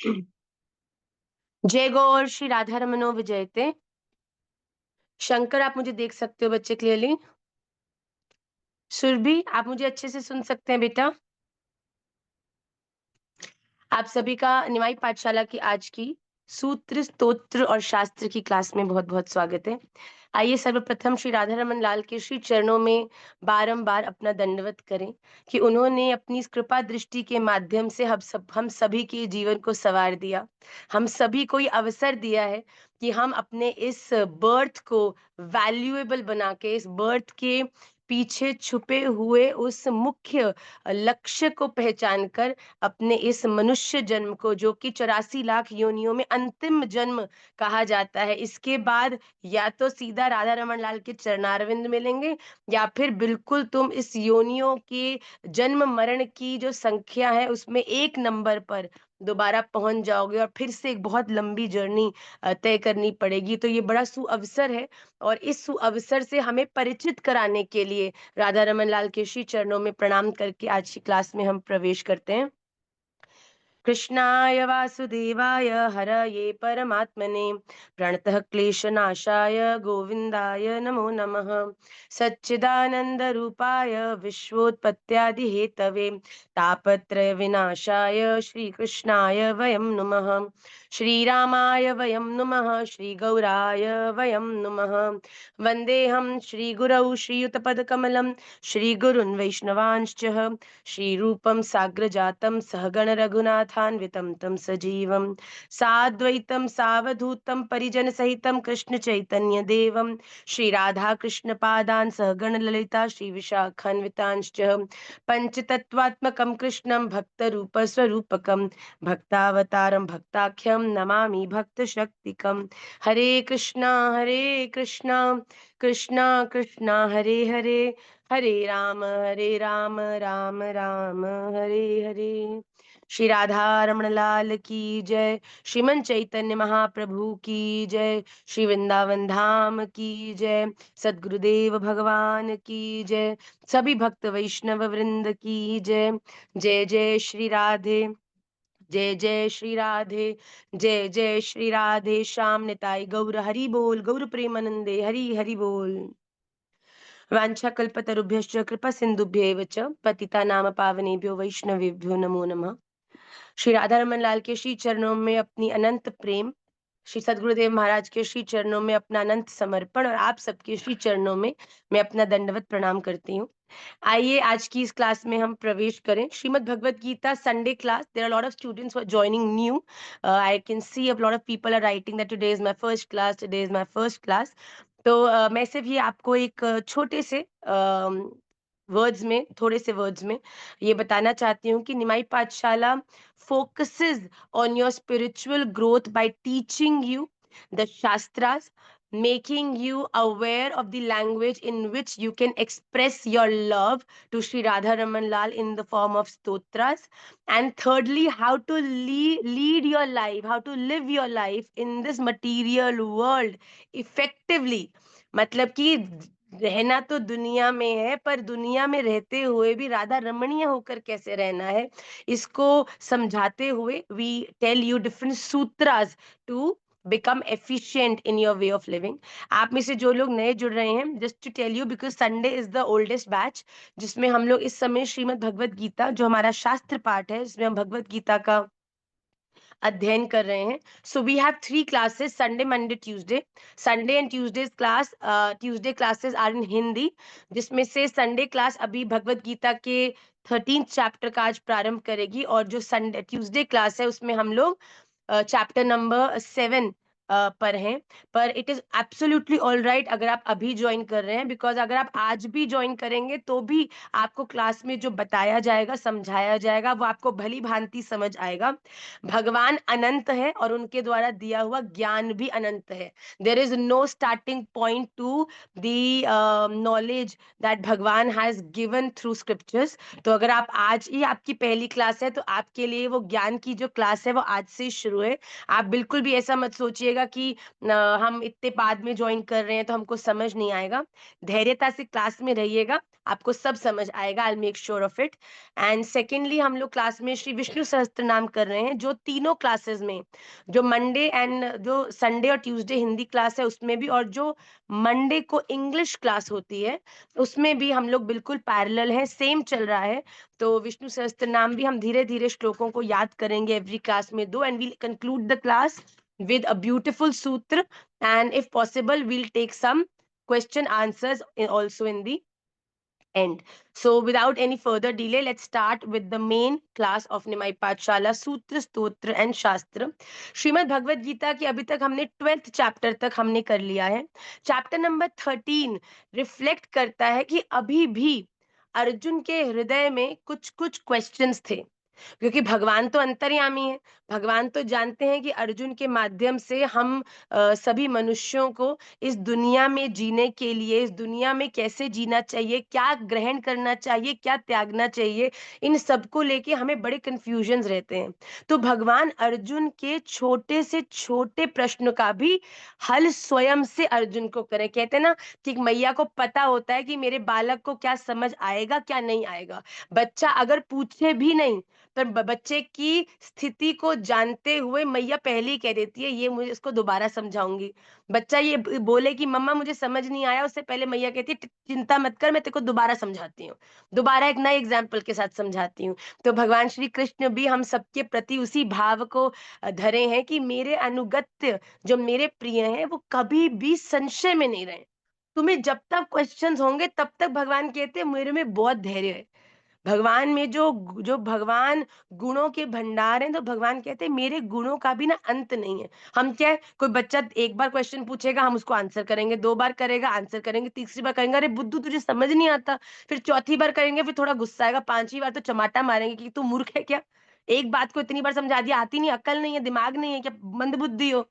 जय गौर श्री राधा रमनो विजयते। शंकर, आप मुझे देख सकते हो बच्चे क्लियरली? सुरभि, आप मुझे अच्छे से सुन सकते हैं बेटा? आप सभी का निमाई पाठशाला की आज की सूत्र, स्तोत्र और शास्त्र की क्लास में बहुत बहुत स्वागत है। आइए सर्वप्रथम श्री राधा रमन लाल के श्री चरणों में बारंबार अपना दंडवत करें कि उन्होंने अपनी इस कृपा दृष्टि के माध्यम से हम सभी के जीवन को संवार दिया। हम सभी को ये अवसर दिया है कि हम अपने इस बर्थ को वैल्यूएबल बना के, इस बर्थ के पीछे छुपे हुए उस मुख्य लक्ष्य को पहचान कर अपने इस मनुष्य जन्म को, जो कि 84 लाख योनियों में अंतिम जन्म कहा जाता है, इसके बाद या तो सीधा राधा रमन लाल के चरणारविंद मिलेंगे, या फिर बिल्कुल तुम इस योनियों के जन्म मरण की जो संख्या है उसमें एक नंबर पर दोबारा पहुंच जाओगे और फिर से एक बहुत लंबी जर्नी तय करनी पड़ेगी। तो ये बड़ा सुअवसर है और इस सुअवसर से हमें परिचित कराने के लिए राधा रमन लाल के श्री चरणों में प्रणाम करके आज की क्लास में हम प्रवेश करते हैं। कृष्णाय वासुदेवाय हरये परमात्मने प्रणतः क्लेशनाशाय गोविन्दाय नमो नमः। सच्चिदानन्दरूपाय विश्वोत्पत्त्यादिहेतवे तापत्रय विनाशाय श्रीकृष्णाय वयं नुमः। श्रीरामाय वयं नुमः, श्रीगौराय वयं नुमः। वन्देऽहं श्रीगुरौ श्रीयुतपदकमलं श्रीगुरून् वैष्णवांश्च श्रीरूपं साग्रजातं सहगण रघुनाथान्वितं तं सजीवं साद्वैतं सावधूतं परिजनसहितं कृष्ण चैतन्य देवं श्रीराधा कृष्ण पादान् सहगण ललिता श्रीविशाखान्वितांश्च पंचतत्वात्मकं कृष्णं भक्तरूप स्वरूपकं भक्तावतारं भक्ताख्यं नमामि भक्तशक्तिकं। हरे कृष्णा कृष्णा कृष्णा हरे हरे, हरे राम राम राम हरे हरे। श्री राधा रमण लाल की जय, श्रीमन चैतन्य महाप्रभु की जय, श्री वृंदावन धाम की जय, सद्गुरुदेव भगवान की जय, सभी भक्त वैष्णव वृंद की जय। जय जय श्री राधे, जय जय श्री राधे, जय जय श्री राधे श्याम निताई गौर हरि बोल, गौर प्रेमानंदे हरि हरि बोल। वाञ्छाकल्पतरुभ्यश्च कृपा सिंधुभ्येव च पतितानाम पावनेभ्यो वैष्णवेभ्यो नमो नमः। श्री राधा रमन लाल के श्री चरणों में अपनी अनंत प्रेम, श्री सद्गुरुदेव महाराज के श्री चरणों में अपना अनंत समर्पण और आप सबके श्री चरणों में मैं अपना दंडवत प्रणाम करती हूँ। आइए आज की इस क्लास में हम प्रवेश करें। Shrimad Bhagavad Gita Sunday class, there are lot of students who are joining new. I can see a lot of people are writing that today is my first class, today is my first class. तो मैं सिर्फ ये आपको एक छोटे से words में, थोड़े से वर्ड्स में ये बताना चाहती हूँ कि निमाई पाठशाला focuses on your spiritual growth by teaching you the shastras, making you aware of the language in which you can express your love to Sri Radha Raman Lal in the form of stotras, and thirdly how to lead your life, how to live your life in this material world effectively। मतलब कि रहना तो दुनिया में है, पर दुनिया में रहते हुए भी राधा रमणीय होकर कैसे रहना है, इसको समझाते हुए we tell you different sutras to become efficient in your way of living. आप में से जो लोग नए जुड़ रहे हैं, just to tell you, because Sunday is the oldest batch जिसमें हम लोग इस समय श्रीमद् भगवत गीता, जो हमारा शास्त्र पाठ है, जिसमें हम भगवत गीता का अध्ययन कर रहे हैं। So we have 3 classes, Sunday Monday Tuesday. Sunday and Tuesday's class, Tuesday classes are in Hindi, जिसमें से संडे क्लास अभी भगवत गीता के 13th चैप्टर का आज प्रारंभ करेगी, और जो संडे ट्यूसडे क्लास है उसमें हम लोग चैप्टर नंबर 7 पर हैं। पर it is absolutely all right अगर आप अभी ज्वाइन कर रहे हैं, बिकॉज अगर आप आज भी ज्वाइन करेंगे तो भी आपको क्लास में जो बताया जाएगा, समझाया जाएगा, वो आपको भली भांति समझ आएगा। भगवान अनंत है और उनके द्वारा दिया हुआ ज्ञान भी अनंत है। There is no starting point to the knowledge that भगवान हैज गिवन थ्रू स्क्रिप्चर्स। तो अगर आप आज ही आपकी पहली क्लास है तो आपके लिए वो ज्ञान की जो क्लास है वो आज से शुरू है। आप बिल्कुल भी ऐसा मत सोचिएगा लगेगा कि हम इतने बाद में ज्वाइन कर रहे हैं तो हमको समझ नहीं आएगा। धैर्यता से क्लास में रहिएगा, आपको सब समझ आएगा। I will make sure of it. And secondly हम लोग क्लास में श्री विष्णु सहस्त्र नाम कर रहे हैं, जो तीनों क्लासेस में, जो मंडे एंड जो संडे और ट्यूसडे हिंदी क्लास है उसमें भी, और जो मंडे को इंग्लिश क्लास होती है उसमें भी हम लोग बिल्कुल पैरेलल है, सेम चल रहा है। तो विष्णु सहस्त्र नाम भी हम धीरे धीरे श्लोकों को याद करेंगे एवरी क्लास में दो, and we'll conclude the class with a beautiful sutra, and if possible we'll take some question answers also in the end. So without any further delay, let's start with the main class of Nimai Pathshala, Sutra, Stotra and Shastra. Shrimad Bhagavad Gita की अभी तक हमने 12th chapter तक हमने कर लिया है। Chapter number 13 reflect करता है कि अभी भी अर्जुन के हृदय में कुछ कुछ क्वेश्चंस थे, क्योंकि भगवान तो अंतर्यामी है। भगवान तो जानते हैं कि अर्जुन के माध्यम से हम सभी मनुष्यों को इस दुनिया में जीने के लिए, इस दुनिया में कैसे जीना चाहिए, क्या ग्रहण करना चाहिए, क्या त्यागना चाहिए, इन सबको लेके हमें बड़े कंफ्यूजन्स रहते हैं। तो भगवान अर्जुन के छोटे से छोटे प्रश्न का भी हल स्वयं से अर्जुन को करें। कहते हैं ना कि मैया को पता होता है कि मेरे बालक को क्या समझ आएगा क्या नहीं आएगा। बच्चा अगर पूछे भी नहीं, पर बच्चे की स्थिति को जानते हुए मैया पहले ही कह देती है ये मुझे इसको दोबारा समझाऊंगी। बच्चा ये बोले कि मम्मा मुझे समझ नहीं आया, उससे पहले मैया कहती है चिंता मत कर, मैं तेरे को दोबारा समझाती हूँ, दोबारा एक नए एग्जाम्पल के साथ समझाती हूँ। तो भगवान श्री कृष्ण भी हम सबके प्रति उसी भाव को धरे हैं कि मेरे अनुगत्य जो मेरे प्रिय हैं वो कभी भी संशय में नहीं रहे। तुम्हें जब तक क्वेश्चंस होंगे तब तक भगवान कहते हैं मेरे में बहुत धैर्य है। भगवान में जो जो भगवान गुणों के भंडार हैं, तो भगवान कहते हैं मेरे गुणों का भी ना अंत नहीं है। हम क्या है, कोई बच्चा एक बार क्वेश्चन पूछेगा हम उसको आंसर करेंगे, दो बार करेगा आंसर करेंगे, तीसरी बार करेंगे अरे बुद्धू तुझे समझ नहीं आता, फिर चौथी बार करेंगे फिर थोड़ा गुस्सा आएगा, पांचवी बार तो चमाटा मारेंगे कि तू मूर्ख है क्या, एक बात को इतनी बार समझा दिया, आती नहीं, अक्ल नहीं है, दिमाग नहीं है क्या, मंदबुद्धि हो।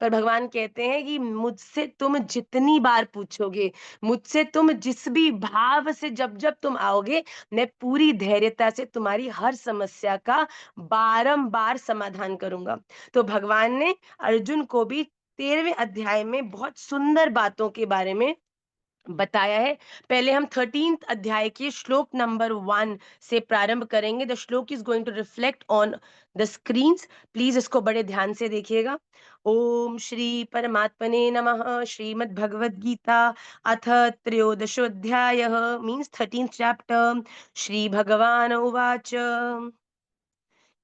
पर भगवान कहते हैं कि मुझसे तुम जितनी बार पूछोगे, मुझसे तुम जिस भी भाव से जब जब तुम आओगे, मैं पूरी धैर्यता से तुम्हारी हर समस्या का बारंबार समाधान करूंगा। तो भगवान ने अर्जुन को भी 13वें अध्याय में बहुत सुंदर बातों के बारे में बताया है। पहले हम 13th अध्याय के श्लोक नंबर 1 से प्रारंभ करेंगे। The shloka is going to reflect on the screens, please इसको बड़े ध्यान से देखिएगा। ओम श्री परमात्मने नमः। श्रीमद् भगवद गीता अथ त्रयोदशोऽध्याय मीन्स 13th चैप्टर। श्री भगवान उवाच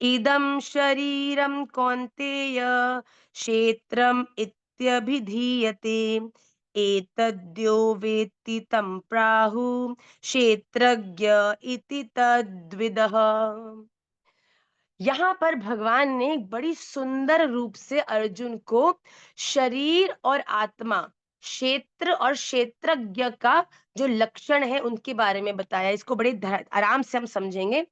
इदं शरीरं कौन्तेय क्षेत्रम् इत्यभिधीयते एतद्यो वेत्ति तं प्राहुः क्षेत्रज्ञ इति तद्विदः। यहाँ पर भगवान ने बड़ी सुंदर रूप से अर्जुन को शरीर और आत्मा, क्षेत्र और क्षेत्रज्ञ का जो लक्षण है उनके बारे में बताया। इसको बड़े आराम से हम समझेंगे।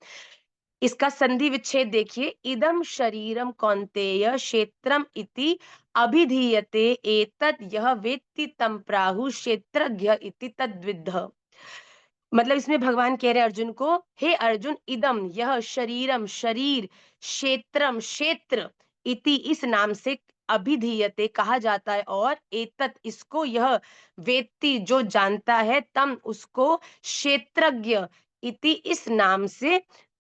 इसका संधि विच्छेद देखिए, इदम शरीरम कौन्तेय क्षेत्रम इति अभिधीयते एतत् यह वेत्ति तं प्राहुः क्षेत्रज्ञ इति तद्विद्ध। मतलब इसमें भगवान कह रहे हैं अर्जुन को, हे अर्जुन, इदम यह शरीरम शरीर, क्षेत्रम क्षेत्र, इति इस नाम से अभिधीयते कहा जाता है, और एतत् इसको, यह वेत्ति जो जानता है, तम उसको, क्षेत्रज्ञ इति इस नाम से,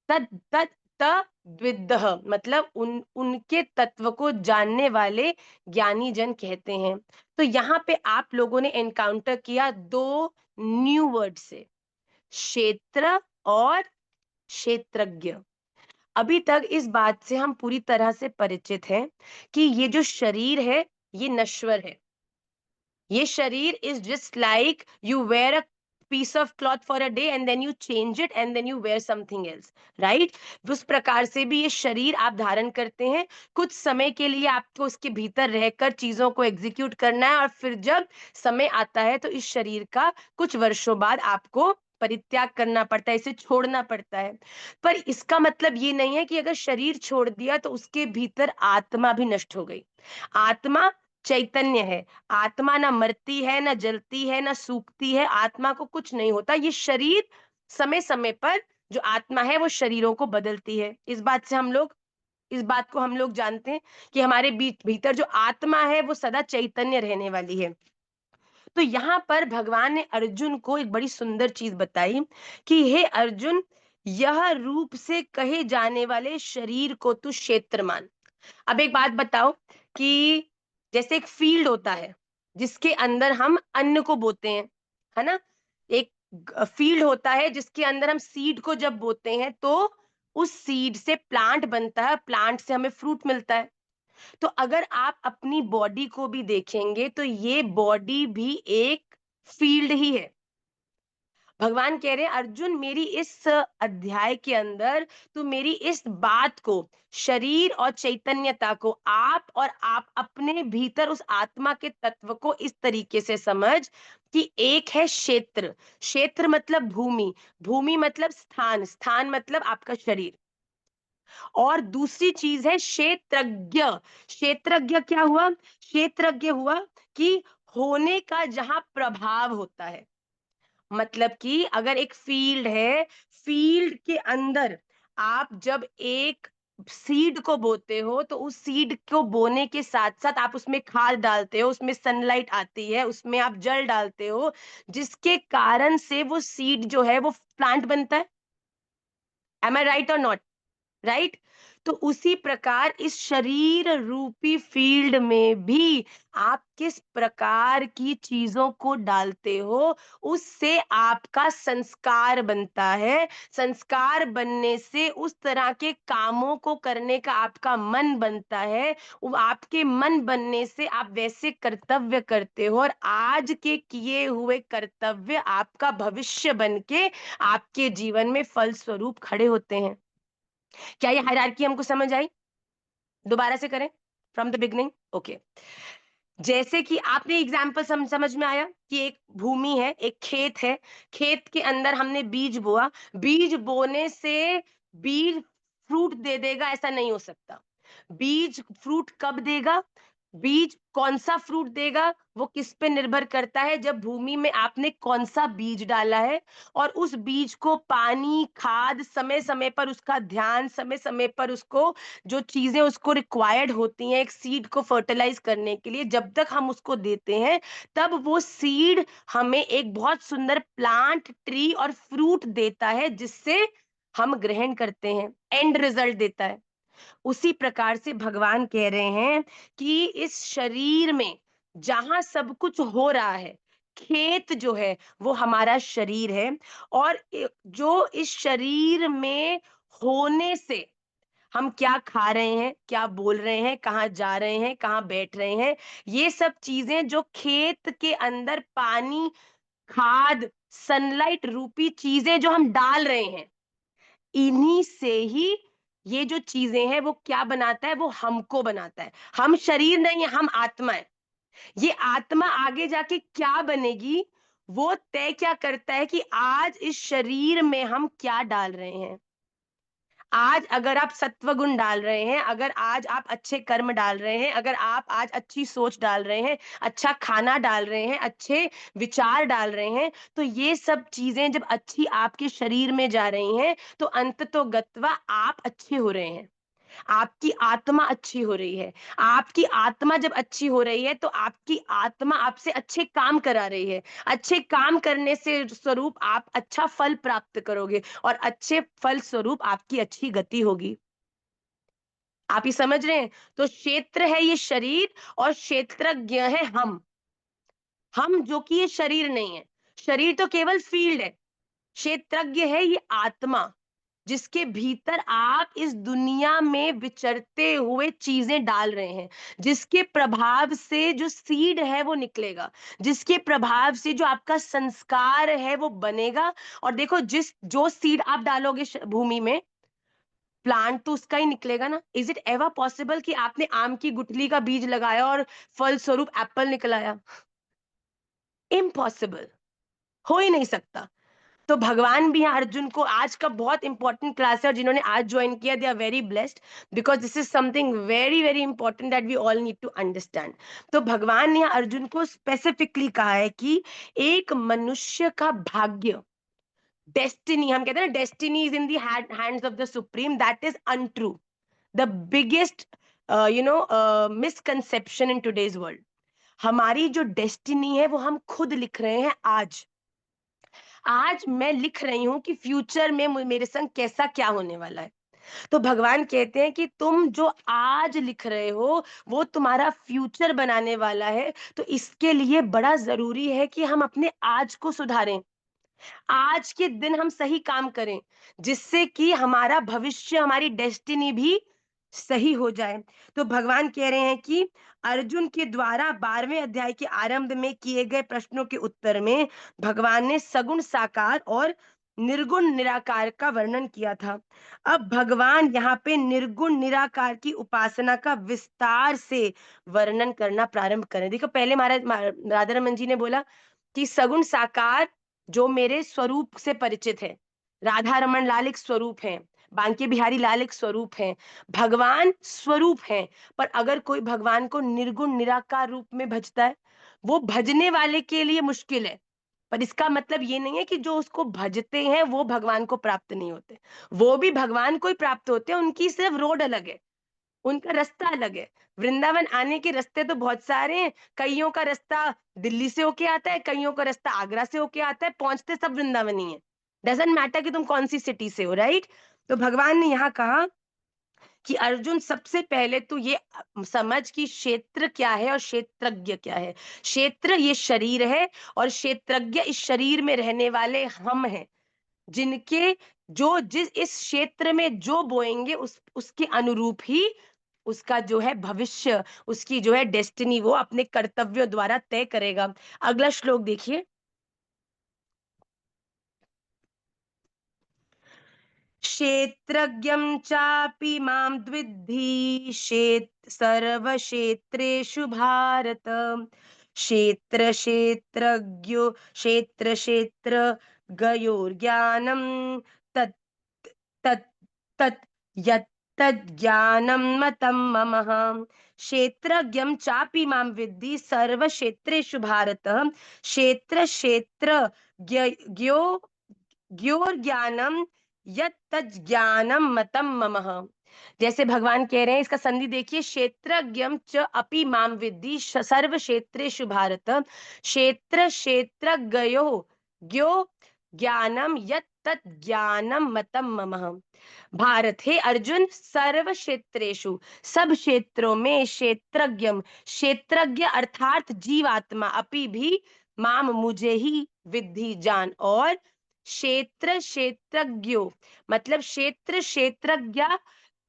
तद तद द्विदः मतलब उनके तत्व को जानने वाले ज्ञानी जन कहते हैं। तो यहाँ पे आप लोगों ने एनकाउंटर किया दो न्यू वर्ड से, क्षेत्र और क्षेत्रज्ञ। अभी तक इस बात से हम पूरी तरह से परिचित हैं कि ये जो शरीर है ये नश्वर है। ये शरीर is just like you wear a piece of cloth for a day and then you change it and then you wear something else, right. उस प्रकार से भी ये शरीर आप धारण करते हैं, कुछ समय के लिए आपको उसके भीतर रहकर चीजों को एग्जीक्यूट करना है, और फिर जब समय आता है तो इस शरीर का कुछ वर्षों बाद आपको परित्याग करना पड़ता है, इसे छोड़ना पड़ता है। पर इसका मतलब ये नहीं है कि अगर शरीर छोड़ दिया तो उसके भीतर आत्मा भी नष्ट हो गई। आत्मा चैतन्य है, आत्मा ना मरती है, ना जलती है, ना सूखती है, आत्मा को कुछ नहीं होता। ये शरीर समय समय पर, जो आत्मा है वो शरीरों को बदलती है। इस बात से हम लोग इस बात को हम लोग जानते हैं कि हमारे भीतर जो आत्मा है वो सदा चैतन्य रहने वाली है। तो यहाँ पर भगवान ने अर्जुन को एक बड़ी सुंदर चीज बताई कि हे अर्जुन, यह रूप से कहे जाने वाले शरीर को तू क्षेत्र मान। अब एक बात बताओ कि जैसे एक फील्ड होता है जिसके अंदर हम अन्न को बोते हैं, है ना? एक फील्ड होता है जिसके अंदर हम सीड को जब बोते हैं तो उस सीड से प्लांट बनता है, प्लांट से हमें फ्रूट मिलता है। तो अगर आप अपनी बॉडी को भी देखेंगे तो ये बॉडी भी एक फील्ड ही है। भगवान कह रहे हैं अर्जुन, मेरी इस अध्याय के अंदर तू मेरी इस बात को, शरीर और चैतन्यता को, आप अपने भीतर उस आत्मा के तत्व को इस तरीके से समझ कि एक है क्षेत्र, क्षेत्र मतलब भूमि, भूमि मतलब स्थान, स्थान मतलब आपका शरीर, और दूसरी चीज है क्षेत्रज्ञ। क्षेत्रज्ञ क्या हुआ? क्षेत्रज्ञ हुआ कि होने का जहां प्रभाव होता है। मतलब कि अगर एक फील्ड है, फील्ड के अंदर आप जब एक सीड को बोते हो तो उस सीड को बोने के साथ साथ आप उसमें खाद डालते हो, उसमें सनलाइट आती है, उसमें आप जल डालते हो, जिसके कारण से वो सीड जो है वो प्लांट बनता है। एम आई राइट और नॉट? राइट? तो उसी प्रकार इस शरीर रूपी फील्ड में भी आप किस प्रकार की चीजों को डालते हो, उससे आपका संस्कार बनता है। संस्कार बनने से उस तरह के कामों को करने का आपका मन बनता है। वो आपके मन बनने से आप वैसे कर्तव्य करते हो, और आज के किए हुए कर्तव्य आपका भविष्य बन के आपके जीवन में फल स्वरूप खड़े होते हैं। क्या ये हायरार्की हमको समझ आई? दोबारा से करें फ्रॉम द बिगनिंग। ओके। जैसे कि आपने एग्जाम्पल समझ में आया कि एक भूमि है, एक खेत है, खेत के अंदर हमने बीज बोआ, बीज बोने से बीज फ्रूट दे देगा ऐसा नहीं हो सकता। बीज फ्रूट कब देगा? बीज कौन सा फ्रूट देगा वो किस पे निर्भर करता है? जब भूमि में आपने कौन सा बीज डाला है, और उस बीज को पानी, खाद, समय समय पर उसका ध्यान, समय समय पर उसको जो चीजें उसको रिक्वायर्ड होती हैं एक सीड को फर्टिलाइज करने के लिए, जब तक हम उसको देते हैं तब वो सीड हमें एक बहुत सुंदर प्लांट, ट्री और फ्रूट देता है, जिससे हम ग्रहण करते हैं, एंड रिजल्ट देता है। उसी प्रकार से भगवान कह रहे हैं कि इस शरीर में जहां सब कुछ हो रहा है, खेत जो है वो हमारा शरीर है, और जो इस शरीर में होने से हम क्या खा रहे हैं, क्या बोल रहे हैं, कहाँ जा रहे हैं, कहाँ बैठ रहे हैं, ये सब चीजें जो खेत के अंदर पानी, खाद, सनलाइट रूपी चीजें जो हम डाल रहे हैं, इन्हीं से ही ये जो चीजें हैं वो क्या बनाता है? वो हमको बनाता है। हम शरीर नहीं है, हम आत्मा है। ये आत्मा आगे जाके क्या बनेगी वो तय क्या करता है कि आज इस शरीर में हम क्या डाल रहे हैं। आज अगर आप सत्व गुण डाल रहे हैं, अगर आज आप अच्छे कर्म डाल रहे हैं, अगर आप आज अच्छी सोच डाल रहे हैं, अच्छा खाना डाल रहे हैं, अच्छे विचार डाल रहे हैं, तो ये सब चीजें जब अच्छी आपके शरीर में जा रही हैं तो अंततोगत्वा आप अच्छे हो रहे हैं। आपकी आत्मा अच्छी हो रही है। आपकी आत्मा जब अच्छी हो रही है तो आपकी आत्मा आपसे अच्छे काम करा रही है। अच्छे काम करने से स्वरूप आप अच्छा फल प्राप्त करोगे, और अच्छे फल स्वरूप आपकी अच्छी गति होगी। आप ये समझ रहे हैं? तो क्षेत्र है ये शरीर, और क्षेत्रज्ञ है हम जो कि ये शरीर नहीं है। शरीर तो केवल फील्ड है। क्षेत्रज्ञ है ये आत्मा, जिसके भीतर आप इस दुनिया में विचरते हुए चीजें डाल रहे हैं, जिसके प्रभाव से जो सीड है वो निकलेगा, जिसके प्रभाव से जो आपका संस्कार है वो बनेगा। और देखो, जिस जो सीड आप डालोगे भूमि में, प्लांट तो उसका ही निकलेगा ना। इज इट एवर पॉसिबल कि आपने आम की गुठली का बीज लगाया और फल स्वरूप एप्पल निकल आया? इम्पॉसिबल, हो ही नहीं सकता। तो भगवान भी यहाँ अर्जुन को, आज का बहुत इंपॉर्टेंट क्लास है, और जिन्होंने आज ज्वाइन किया they are very blessed, because this is something very very important that we all need to understand. तो भगवान ने यहाँ अर्जुन को स्पेसिफिकली कहा है कि एक मनुष्य का भाग्य, डेस्टिनी, हम कहते हैं ना destiny is in the hands of the supreme, that is untrue. The biggest misconception in today's world. हमारी जो डेस्टिनी है वो हम खुद लिख रहे हैं आज। आज मैं लिख रही हूँ कि फ्यूचर में मेरे संग कैसा क्या होने वाला है। तो भगवान कहते हैं कि तुम जो आज लिख रहे हो वो तुम्हारा फ्यूचर बनाने वाला है। तो इसके लिए बड़ा जरूरी है कि हम अपने आज को सुधारें, आज के दिन हम सही काम करें, जिससे कि हमारा भविष्य, हमारी डेस्टिनी भी सही हो जाए। तो भगवान कह रहे हैं कि अर्जुन के द्वारा 12वें अध्याय के आरंभ में किए गए प्रश्नों के उत्तर में भगवान ने सगुण साकार और निर्गुण निराकार का वर्णन किया था। अब भगवान यहाँ पे निर्गुण निराकार की उपासना का विस्तार से वर्णन करना प्रारंभ करें। देखो, पहले राधा रमन जी ने बोला कि सगुण साकार जो मेरे स्वरूप से परिचित है। राधा रमन लाल एक स्वरूप है, बांके बिहारी लाल एक स्वरूप है, भगवान स्वरूप है। पर अगर कोई भगवान को निर्गुण निराकार रूप में भजता है, वो भजने वाले के लिए मुश्किल है। पर इसका मतलब ये नहीं है कि जो उसको भजते हैं वो भगवान को प्राप्त नहीं होते। वो भी भगवान को ही प्राप्त होते हैं, उनकी सिर्फ रोड अलग है, उनका रास्ता अलग है। वृंदावन आने के रास्ते तो बहुत सारे हैं। कईयों का रास्ता दिल्ली से होके आता है, कईयों का रास्ता आगरा से होके आता है, पहुंचते सब वृंदावन ही है। डजंट मैटर कि तुम कौन सी सिटी से हो, राइट। तो भगवान ने यहाँ कहा कि अर्जुन, सबसे पहले तो ये समझ कि क्षेत्र क्या है और क्षेत्रज्ञ क्या है। क्षेत्र ये शरीर है, और क्षेत्रज्ञ इस शरीर में रहने वाले हम हैं, जिनके जो जिस इस क्षेत्र में जो बोएंगे उसके अनुरूप ही उसका जो है भविष्य, उसकी जो है डेस्टिनी वो अपने कर्तव्यों द्वारा तय करेगा। अगला श्लोक देखिए। क्षेत्रज्ञं चापि मां द्विद्धि सर्वक्षेत्रेषु भारत। क्षेत्रज्ञयोर्ज्ञानं तत् तत् तत् यत्तज्ज्ञानं मतं मम। क्षेत्रज्ञं चापि मां विद्धि सर्वक्षेत्रेषु भारत। क्षेत्रज्ञो ज्ञानम यत्तज्ज्ञानम मतम ममः। जैसे भगवान कह रहे हैं, इसका संधि देखिए, क्षेत्रज्ञम च अपि माम विद्धि सर्व क्षेत्रेषु भारत। क्षेत्र क्षेत्रज्ञयो ज्ञो ज्ञानम यत्तत् ज्ञानम मतम ममः। भारत, हे अर्जुन, सर्व क्षेत्रेषु सब क्षेत्रों में, क्षेत्रज्ञम क्षेत्रज्ञ अर्थात जीवात्मा, अपि भी माम मुझे ही विद्धि जान, और क्षेत्र क्षेत्रज्ञो मतलब क्षेत्र क्षेत्रज्ञ,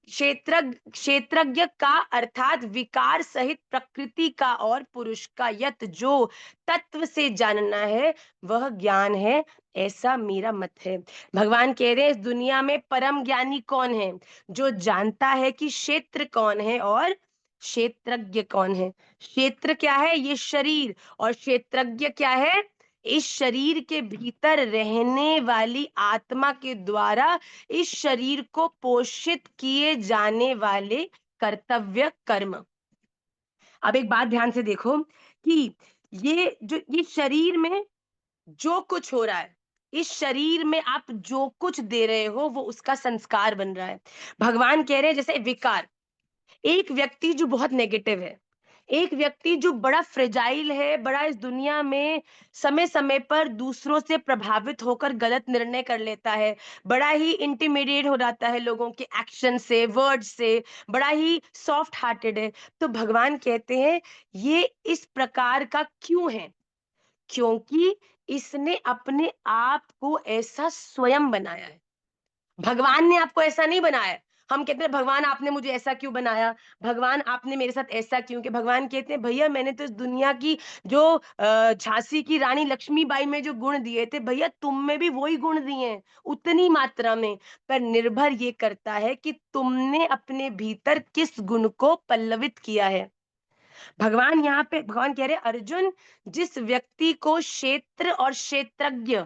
क्षेत्रज्ञ का अर्थात विकार सहित प्रकृति का और पुरुष का यत जो तत्व से जानना है वह ज्ञान है, ऐसा मेरा मत है। भगवान कह रहे हैं, इस दुनिया में परम ज्ञानी कौन है? जो जानता है कि क्षेत्र कौन है और क्षेत्रज्ञ कौन है। क्षेत्र क्या है? ये शरीर। और क्षेत्रज्ञ क्या है? इस शरीर के भीतर रहने वाली आत्मा के द्वारा इस शरीर को पोषित किए जाने वाले कर्तव्य कर्म। अब एक बात ध्यान से देखो कि ये शरीर में जो कुछ हो रहा है, इस शरीर में आप जो कुछ दे रहे हो वो उसका संस्कार बन रहा है। भगवान कह रहे हैं, जैसे विकार, एक व्यक्ति जो बहुत नेगेटिव है, एक व्यक्ति जो बड़ा फ्रेजाइल है, बड़ा इस दुनिया में समय समय पर दूसरों से प्रभावित होकर गलत निर्णय कर लेता है, बड़ा ही इंटिमिडेट हो जाता है लोगों के एक्शन से, वर्ड से, बड़ा ही सॉफ्ट हार्टेड है। तो भगवान कहते हैं ये इस प्रकार का क्यों है? क्योंकि इसने अपने आप को ऐसा स्वयं बनाया है। भगवान ने आपको ऐसा नहीं बनाया है। हम कहते हैं भगवान आपने मुझे ऐसा क्यों बनाया, भगवान आपने मेरे साथ ऐसा क्यों किया। भगवान कहते हैं भैया मैंने तो इस दुनिया की जो झांसी की रानी लक्ष्मीबाई में जो गुण दिए थे, भैया तुम में भी वही गुण दिए हैं, उतनी मात्रा में। पर निर्भर ये करता है कि तुमने अपने भीतर किस गुण को पल्लवित किया है। भगवान यहाँ पे भगवान कह रहे हैं, अर्जुन, जिस व्यक्ति को क्षेत्र और क्षेत्रज्ञ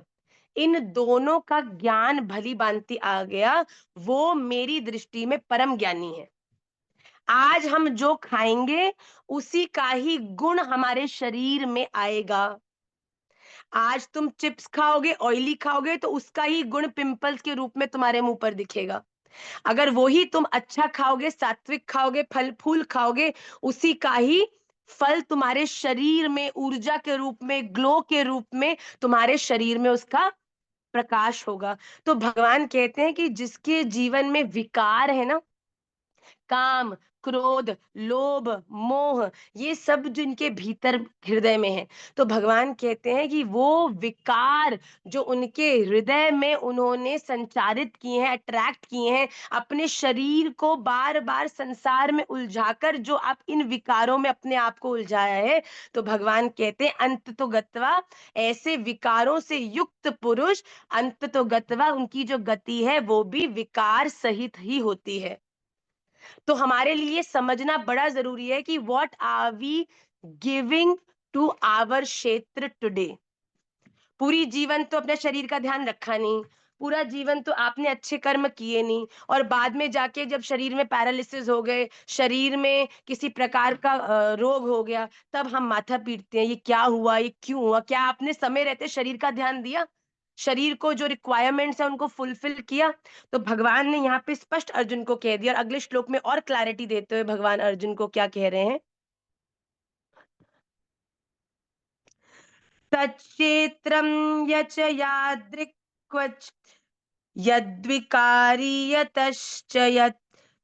इन दोनों का ज्ञान भली भांति आ गया, वो मेरी दृष्टि में परम ज्ञानी है। आज हम जो खाएंगे उसी का ही गुण हमारे शरीर में आएगा। आज तुम चिप्स खाओगे, ऑयली खाओगे, तो उसका ही गुण पिंपल्स के रूप में तुम्हारे मुंह पर दिखेगा। अगर वो ही तुम अच्छा खाओगे, सात्विक खाओगे, फल फूल खाओगे, उसी का ही फल तुम्हारे शरीर में ऊर्जा के रूप में, ग्लो के रूप में तुम्हारे शरीर में उसका प्रकाश होगा। तो भगवान कहते हैं कि जिसके जीवन में विकार है ना, काम, क्रोध, लोभ, मोह, ये सब जो इनके भीतर हृदय में है, तो भगवान कहते हैं कि वो विकार जो उनके हृदय में उन्होंने संचारित किए हैं, अट्रैक्ट किए हैं, अपने शरीर को बार बार संसार में उलझाकर जो आप इन विकारों में अपने आप को उलझाया है, तो भगवान कहते हैं अंत तो गत्वा, ऐसे विकारों से युक्त पुरुष अंत तो गत्वा, उनकी जो गति है वो भी विकार सहित ही होती है। तो हमारे लिए समझना बड़ा जरूरी है कि what are we giving to our kshetra today. पूरी जीवन तो अपने शरीर का ध्यान रखा नहीं, पूरा जीवन तो आपने अच्छे कर्म किए नहीं, और बाद में जाके जब शरीर में पैरालिसिस हो गए, शरीर में किसी प्रकार का रोग हो गया, तब हम माथा पीटते हैं, ये क्या हुआ, ये क्यों हुआ। क्या आपने समय रहते शरीर का ध्यान दिया, शरीर को जो रिक्वायरमेंट्स है उनको फुलफिल किया? तो भगवान ने यहाँ पे स्पष्ट अर्जुन को कह दिया, और अगले श्लोक में और क्लैरिटी देते हुए भगवान अर्जुन को क्या कह रहे हैं, तच्चेत्रम यच यादृक् यद्विकारी यतश्च यत्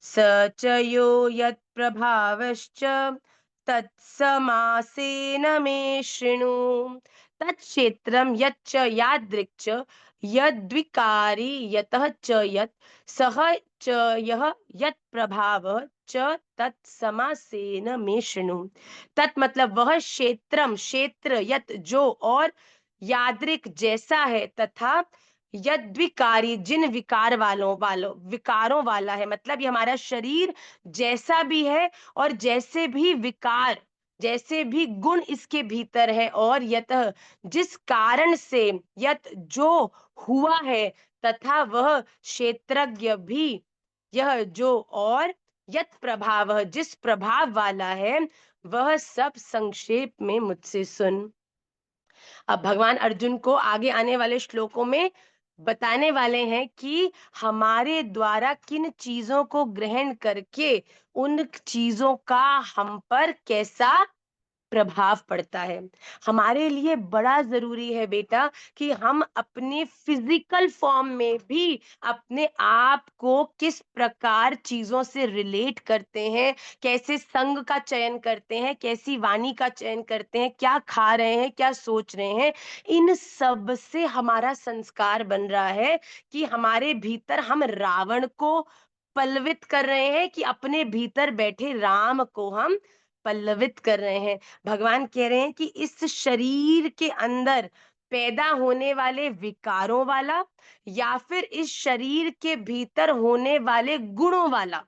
स च यो यत्प्रभावश्च तत्समासेन मे शृणु। तत्क्षेत्रं यच्च यादृक् च यद्विकारी यतः च यत् सः च यः यत्प्रभावः च तत्समासेन मे शृणु। तत् मतलब वह क्षेत्रम, क्षेत्र, यत जो, और यादृक जैसा है, तथा यद्विकारी जिन विकारों वाला है, मतलब ये हमारा शरीर जैसा भी है, और जैसे भी विकार, जैसे भी गुण इसके भीतर है, और यत जिस कारण से, यत जो हुआ है, तथा वह क्षेत्रज्ञ भी, यह जो, और यत प्रभाव जिस प्रभाव वाला है, वह सब संक्षेप में मुझसे सुन। अब भगवान अर्जुन को आगे आने वाले श्लोकों में बताने वाले हैं कि हमारे द्वारा किन चीजों को ग्रहण करके उन चीजों का हम पर कैसा प्रभाव पड़ता है। हमारे लिए बड़ा जरूरी है बेटा कि हम अपने फिजिकल फॉर्म में भी अपने आप को किस प्रकार चीजों से रिलेट करते हैं, कैसे संग का चयन करते हैं, कैसी वाणी का चयन करते हैं, क्या खा रहे हैं, क्या सोच रहे हैं, इन सब से हमारा संस्कार बन रहा है कि हमारे भीतर हम रावण को पल्लवित कर रहे हैं कि अपने भीतर बैठे राम को हम पल्लवित कर रहे हैं। भगवान कह रहे हैं कि इस शरीर के अंदर पैदा होने वाले विकारों वाला, या फिर इस शरीर के भीतर होने वाले गुणों वाला,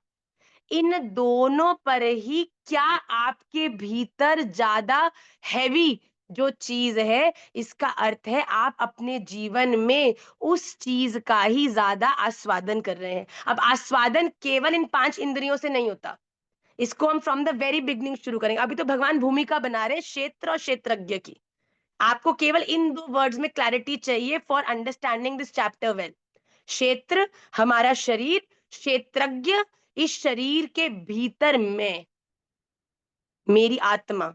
इन दोनों पर ही क्या आपके भीतर ज्यादा हैवी जो चीज है, इसका अर्थ है आप अपने जीवन में उस चीज का ही ज्यादा आस्वादन कर रहे हैं। अब आस्वादन केवल इन 5 इंद्रियों से नहीं होता, इसको हम फ्रॉम द वेरी बिगनिंग शुरू करेंगे। अभी तो भगवान भूमिका बना रहे हैं क्षेत्र और क्षेत्रज्ञ की। आपको केवल इन 2 वर्ड्स में क्लैरिटी चाहिए for understanding this chapter well. क्षेत्र हमारा शरीर, क्षेत्रज्ञ इस शरीर के भीतर में मेरी आत्मा।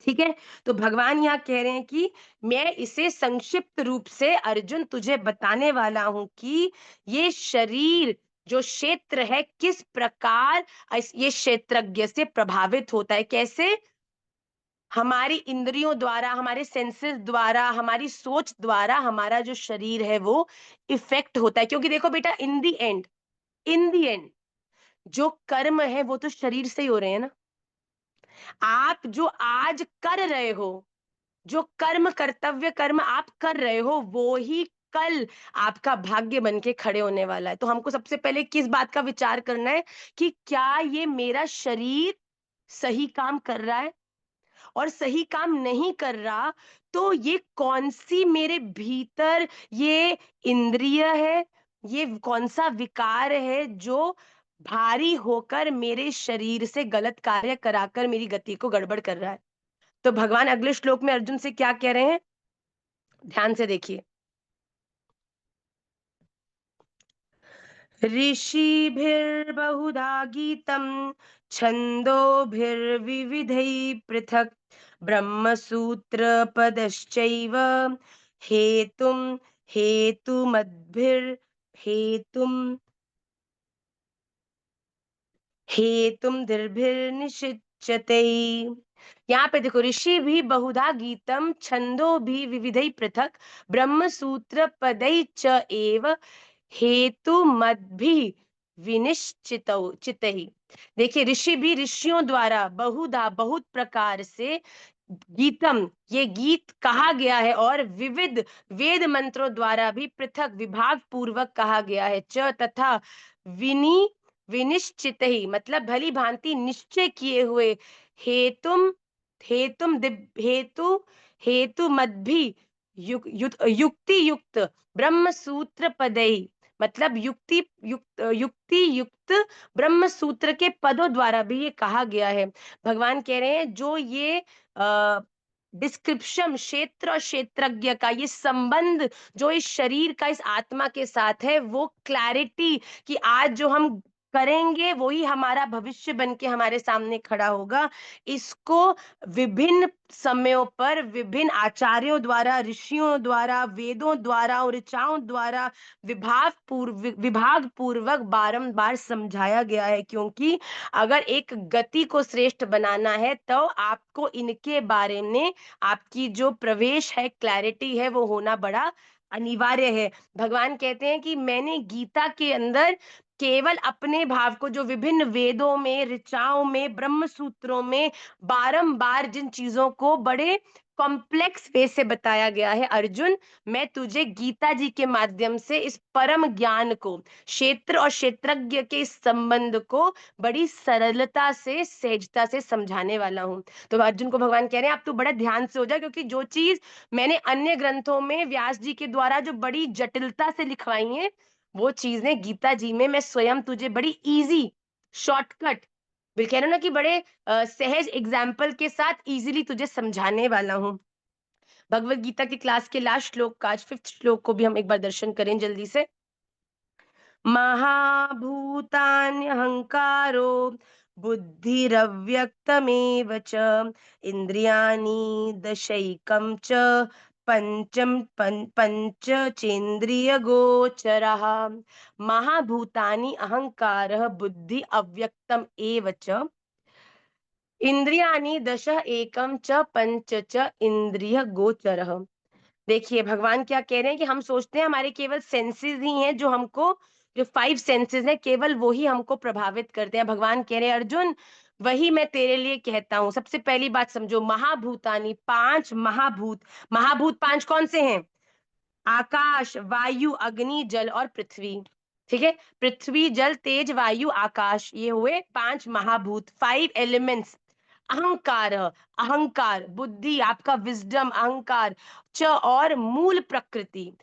ठीक है, तो भगवान यहाँ कह रहे हैं कि मैं इसे संक्षिप्त रूप से अर्जुन तुझे बताने वाला हूं कि ये शरीर जो क्षेत्र है किस प्रकार ये क्षेत्रज्ञ से प्रभावित होता है, कैसे हमारी इंद्रियों द्वारा, हमारे सेंसेस द्वारा, हमारी सोच द्वारा हमारा जो शरीर है वो इफेक्ट होता है। क्योंकि देखो बेटा, इन दी एंड जो कर्म है वो तो शरीर से ही हो रहे हैं ना। आप जो आज कर रहे हो, जो कर्म, कर्तव्य कर्म आप कर रहे हो, वो ही कल आपका भाग्य बन के खड़े होने वाला है। तो हमको सबसे पहले किस बात का विचार करना है कि क्या ये मेरा शरीर सही काम कर रहा है, और सही काम नहीं कर रहा तो ये कौन सी मेरे भीतर ये इंद्रिय है, ये कौन सा विकार है जो भारी होकर मेरे शरीर से गलत कार्य कराकर मेरी गति को गड़बड़ कर रहा है। तो भगवान अगले श्लोक में अर्जुन से क्या कह रहे हैं, ध्यान से देखिए। ऋषिभिर्बहुधा गीतं छन्दोभिर्विविधैः पृथक् ब्रह्मसूत्रपदश्चैव हेतुं हेतुमद्भिर् हेतुम दीर्भिर्निषिच्यते। यहाँ पे देखो, ऋषि भी बहुधा गीतम छंदो भी विविधै पृथक ब्रह्म सूत्र पदै च एव हेतु मद्भि विनिश्चित चितहि। देखिए, ऋषि भी ऋषियों द्वारा बहुधा बहुत प्रकार से गीतम, ये गीत कहा गया है, और विविध वेद मंत्रों द्वारा भी पृथक विभाग पूर्वक कहा गया है। च तथा विनि विनिश्चित ही मतलब भली भांति निश्चय किए हुए हेतुम हेतुम हेतु हेतु मद्भि युक्ति युक्त ब्रह्म सूत्र पदई, मतलब युक्ति युक्त ब्रह्म सूत्र के पदों द्वारा भी ये कहा गया है। भगवान कह रहे हैं, जो ये डिस्क्रिप्शन क्षेत्र और क्षेत्रज्ञ का ये संबंध जो इस शरीर का इस आत्मा के साथ है, वो क्लैरिटी कि आज जो हम करेंगे वही हमारा भविष्य बन के हमारे सामने खड़ा होगा, इसको विभिन्न समयों पर विभिन्न आचार्यों द्वारा, ऋषियों द्वारा, वेदों द्वारा और ऋचाओं द्वारा विभाग पूर्वक बारंबार समझाया गया है। क्योंकि अगर एक गति को श्रेष्ठ बनाना है तो आपको इनके बारे में आपकी जो प्रवेश है, क्लैरिटी है, वो होना बड़ा अनिवार्य है। भगवान कहते हैं कि मैंने गीता के अंदर केवल अपने भाव को, जो विभिन्न वेदों में, ऋचाओं में, ब्रह्म सूत्रों में बारंबार जिन चीजों को बड़े कॉम्प्लेक्स वे से बताया गया है, अर्जुन, मैं तुझे गीता जी के माध्यम से इस परम ज्ञान को, क्षेत्र और क्षेत्रज्ञ के इस संबंध को बड़ी सरलता से, सहजता से समझाने वाला हूँ। तो अर्जुन को भगवान कह रहे हैं, आप तो बड़ा ध्यान से हो जाए, क्योंकि जो चीज मैंने अन्य ग्रंथों में व्यास जी के द्वारा जो बड़ी जटिलता से लिखवाई है, वो चीजें गीता जी में मैं स्वयं तुझे बड़ी इजी शॉर्टकट, बिल कह रहे हो ना कि बड़े सहज एग्जाम्पल के साथ इजीली तुझे समझाने वाला हूँ। भगवत गीता की क्लास के लास्ट श्लोक का, आज 5th श्लोक को भी हम एक बार दर्शन करें जल्दी से। महाभूतान्यहंकारो बुद्धिरव्यक्तमेव च इन्द्रियाणि दशैकं च पंचचेन्द्रियगोचरः। महाभूतानि अहंकारः बुद्धि अव्यक्तम एव च इंद्रियाणि दश एकम च पंच च इंद्रिय गोचरः। देखिए, भगवान क्या कह रहे हैं कि हम सोचते हैं हमारे केवल सेंसेस ही हैं जो हमको, जो 5 सेंसेस हैं केवल वो ही हमको प्रभावित करते हैं। भगवान कह रहे हैं, अर्जुन, वही मैं तेरे लिए कहता हूं। सबसे पहली बात समझो, महाभूतानी, 5 महाभूत। महाभूत 5 कौन से हैं? आकाश, वायु, अग्नि, जल और पृथ्वी। ठीक है, पृथ्वी, जल, तेज, वायु, आकाश, ये हुए 5 महाभूत, 5 एलिमेंट्स। अहंकार, अहंकार, बुद्धि, आपका विजडम, अहंकार, च और मूल प्रकृति,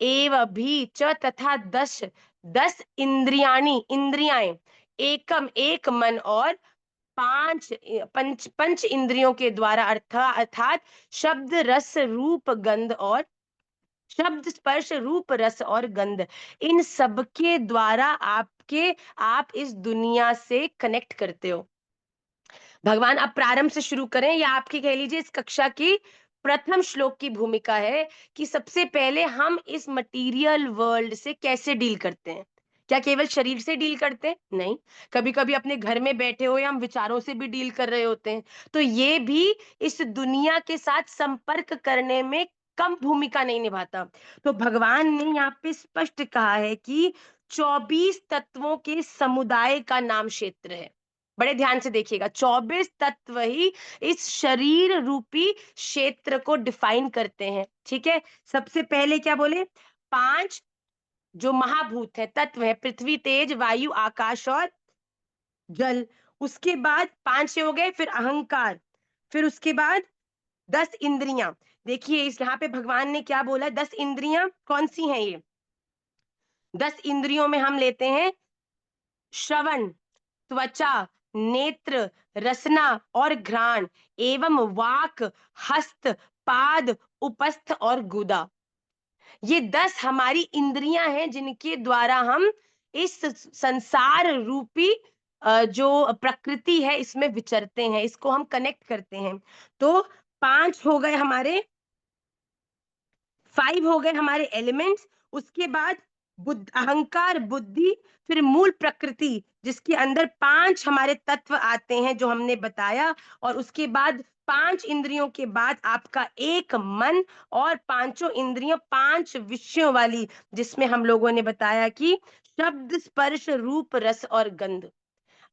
एव भी, च तथा 10, 10 इंद्रियाणी, इंद्रियाएं, एकम एक मन, और 5 पंच इंद्रियों के द्वारा, अर्थात शब्द, रस, रूप, गंध और शब्द, स्पर्श, रूप, रस और गंध, इन सब के द्वारा आप इस दुनिया से कनेक्ट करते हो। भगवान अब प्रारंभ से शुरू करें, या आपकी कह लीजिए इस कक्षा की प्रथम श्लोक की भूमिका है कि सबसे पहले हम इस मटेरियल वर्ल्ड से कैसे डील करते हैं। क्या केवल शरीर से डील करते हैं? नहीं, कभी कभी अपने घर में बैठे हो या हम विचारों से भी डील कर रहे होते हैं। तो ये भी इस दुनिया के साथ संपर्क करने में कम भूमिका नहीं निभाता। तो भगवान ने यहाँ पे स्पष्ट कहा है कि 24 तत्वों के समुदाय का नाम क्षेत्र है। बड़े ध्यान से देखिएगा, 24 तत्व ही इस शरीर रूपी क्षेत्र को डिफाइन करते हैं। ठीक है, सबसे पहले क्या बोले? 5 जो महाभूत है, तत्व है, पृथ्वी, तेज, वायु, आकाश और जल। उसके बाद 5 से हो गए, फिर अहंकार, फिर उसके बाद 10 इंद्रियां। देखिए, इस यहाँ पे भगवान ने क्या बोला? 10 इंद्रियां कौन सी हैं? ये 10 इंद्रियों में हम लेते हैं श्रवण, त्वचा, नेत्र, रसना और घ्राण, एवं वाक, हस्त, पाद, उपस्थ और गुदा। ये 10 हमारी इंद्रियां हैं जिनके द्वारा हम इस संसार रूपी जो प्रकृति है इसमें विचरते हैं, इसको हम कनेक्ट करते हैं। तो 5 हो गए हमारे 5 हो गए हमारे एलिमेंट्स। उसके बाद अहंकार, बुद्धि, फिर मूल प्रकृति जिसके अंदर 5 हमारे तत्व आते हैं जो हमने बताया, और उसके बाद 5 इंद्रियों के बाद आपका एक मन, और पांचों इंद्रियों 5 विषयों वाली, जिसमें हम लोगों ने बताया कि शब्द, स्पर्श, रूप, रस और गंध।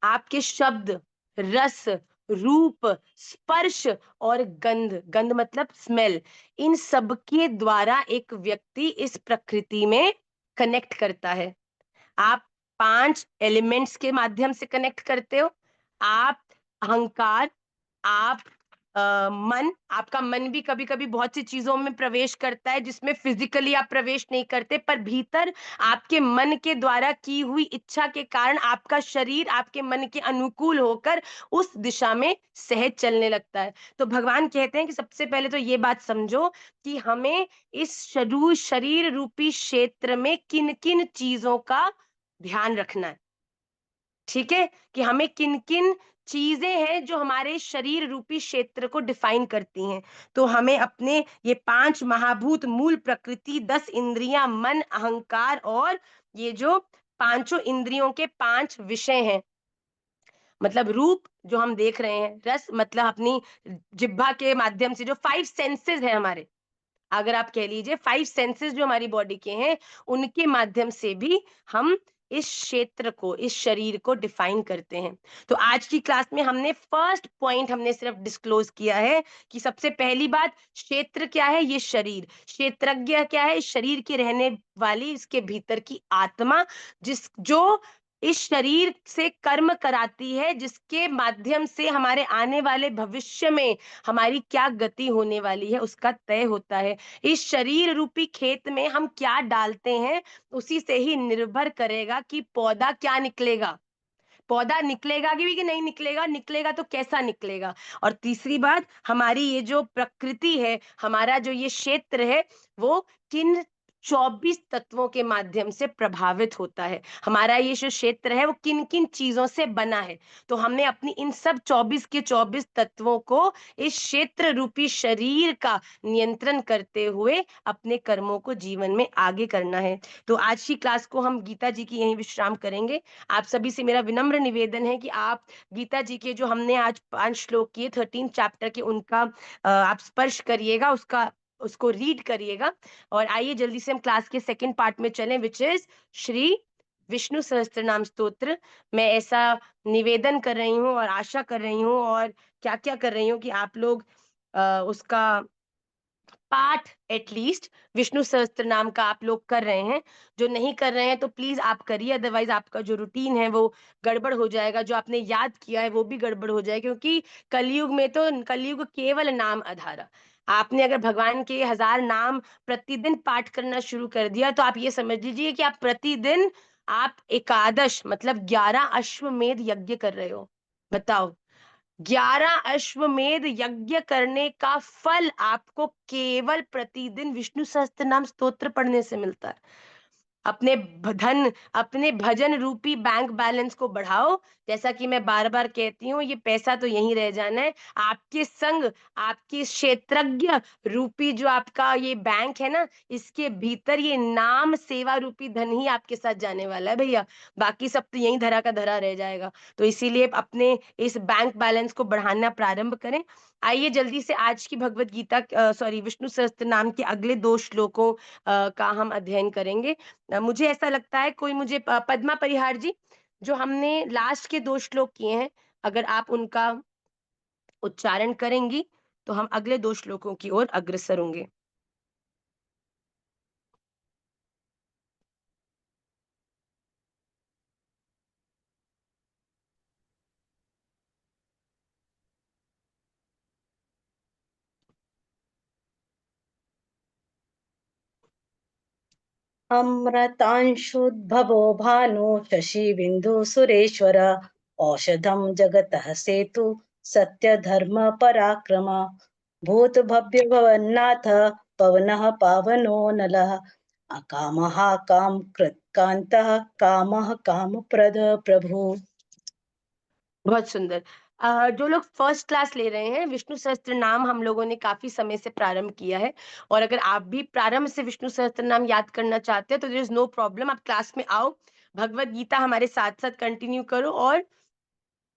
आपके शब्द, रस, रूप, स्पर्श और गंध, गंध मतलब स्मेल, इन सब के द्वारा एक व्यक्ति इस प्रकृति में कनेक्ट करता है। आप 5 एलिमेंट्स के माध्यम से कनेक्ट करते हो। आप अहंकार, आप मन, आपका मन भी कभी-कभी बहुत सी चीज़ों में प्रवेश करता है जिसमें फिज़िकली आप प्रवेश नहीं करते, पर भीतर आपके मन के द्वारा की हुई इच्छा के कारण आपका शरीर आपके मन के अनुकूल होकर उस दिशा में सहज चलने लगता है। तो भगवान कहते हैं कि सबसे पहले तो ये बात समझो कि हमें इस शरीर रूपी क्षेत्र में किन-किन चीज़ों का ध्यान रखना है। ठीक है? कि हमें किन-किन चीज़ें हैं जो हमारे शरीर रूपी क्षेत्र को डिफाइन करती हैं। तो हमें अपने ये 5 महाभूत, मूल प्रकृति, 10 इंद्रियाँ, मन, अहंकार और ये जो पाँचों इंद्रियों के 5 विषय हैं, मतलब रूप जो हम देख रहे हैं, रस मतलब अपनी जिह्वा के माध्यम से जो 5 सेंसेस हैं हमारे, अगर आप कह लीजिए 5 सेंसेस जो हमारी बॉडी के हैं, उनके माध्यम से भी हम इस क्षेत्र को, इस शरीर को डिफाइन करते हैं। तो आज की क्लास में हमने फर्स्ट पॉइंट हमने सिर्फ डिस्क्लोज किया है कि सबसे पहली बात, क्षेत्र क्या है? ये शरीर। क्षेत्रज्ञ क्या है? इस शरीर की रहने वाली, इसके भीतर की आत्मा, जिस जो इस शरीर से कर्म कराती है, जिसके माध्यम से हमारे आने वाले भविष्य में हमारी क्या गति होने वाली है उसका तय होता है। इस शरीर रूपी खेत में हम क्या डालते हैं, उसी से ही निर्भर करेगा कि पौधा क्या निकलेगा। पौधा निकलेगा कि नहीं निकलेगा, निकलेगा तो कैसा निकलेगा। और तीसरी बात, हमारी ये जो प्रकृति है, हमारा जो ये क्षेत्र है, वो किन 24 तत्वों के माध्यम से प्रभावित होता है। हमारा ये जो क्षेत्र है वो किन-किन चीज़ों से बना है। तो हमने अपनी इन सब 24 के 24 तत्वों को इस क्षेत्र रूपी शरीर का नियंत्रण करते हुए अपने कर्मों को जीवन में आगे करना है। तो आज की क्लास को हम गीता जी की यहीं विश्राम करेंगे। आप सभी से मेरा विनम्र निवेदन है कि आप गीता जी के जो हमने आज 5 श्लोक किए 13 चैप्टर के, उनका आप स्पर्श करिएगा, उसको रीड करिएगा। और आइए जल्दी से हम क्लास के सेकंड पार्ट में चलें, व्हिच इज श्री विष्णु सहस्त्रनाम स्तोत्र। मैं ऐसा निवेदन कर रही हूँ और आशा कर रही हूँ और क्या-क्या कर रही हूँ कि आप लोग उसका पाठ एटलीस्ट विष्णु सहस्त्र नाम का आप लोग कर रहे हैं। जो नहीं कर रहे हैं तो प्लीज आप करिए, अदरवाइज आपका जो रूटीन है वो गड़बड़ हो जाएगा, जो आपने याद किया है वो भी गड़बड़ हो जाएगा, क्योंकि कलयुग में तो कलयुग केवल नाम आधारा। आपने अगर भगवान के 1000 नाम प्रतिदिन पाठ करना शुरू कर दिया तो आप ये समझ लीजिए कि आप प्रतिदिन आप एकादश मतलब 11 अश्वमेध यज्ञ कर रहे हो। बताओ, 11 अश्वमेध यज्ञ करने का फल आपको केवल प्रतिदिन विष्णु सहस्त्रनाम स्तोत्र पढ़ने से मिलता है। अपने धन, अपने भजन रूपी बैंक बैलेंस को बढ़ाओ। जैसा कि मैं बार-बार कहती हूँ, ये पैसा तो यहीं रह जाना है। आपके संग, आपकी क्षेत्रज्ञ रूपी जो आपका ये बैंक है ना, इसके भीतर ये नाम सेवा रूपी धन ही आपके साथ जाने वाला है भैया। बाकी सब तो यहीं धरा का धरा रह जाएगा। तो इसीलिए अपने इस बैंक बैलेंस को बढ़ाना प्रारंभ करें। आइए जल्दी से आज की भगवत गीता सॉरी विष्णु सहस्त्र नाम के अगले 2 श्लोकों का हम अध्ययन करेंगे। मुझे ऐसा लगता है कोई मुझे पद्मा परिहार जी, जो हमने लास्ट के 2 श्लोक किए हैं, अगर आप उनका उच्चारण करेंगी, तो हम अगले 2 श्लोकों की ओर अग्रसर होंगे। अमृतांशुद्भवो भानु शशिबिन्दुसुरेश्वर औषधं जगतः सेतु सत्यधर्म पराक्रम भूतभव्यभवन्नाथ पवनः पावनो नलः अकामः काम कृत् कान्तः कामः कामप्रद प्रभु। बहुत सुंदर। जो लोग फर्स्ट क्लास ले रहे हैं, विष्णु सहस्त्र नाम हम लोगों ने काफ़ी समय से प्रारंभ किया है और अगर आप भी प्रारंभ से विष्णु सहस्त्र नाम याद करना चाहते हैं, तो देयर इज़ नो प्रॉब्लम, आप क्लास में आओ, भगवद गीता हमारे साथ-साथ कंटिन्यू करो और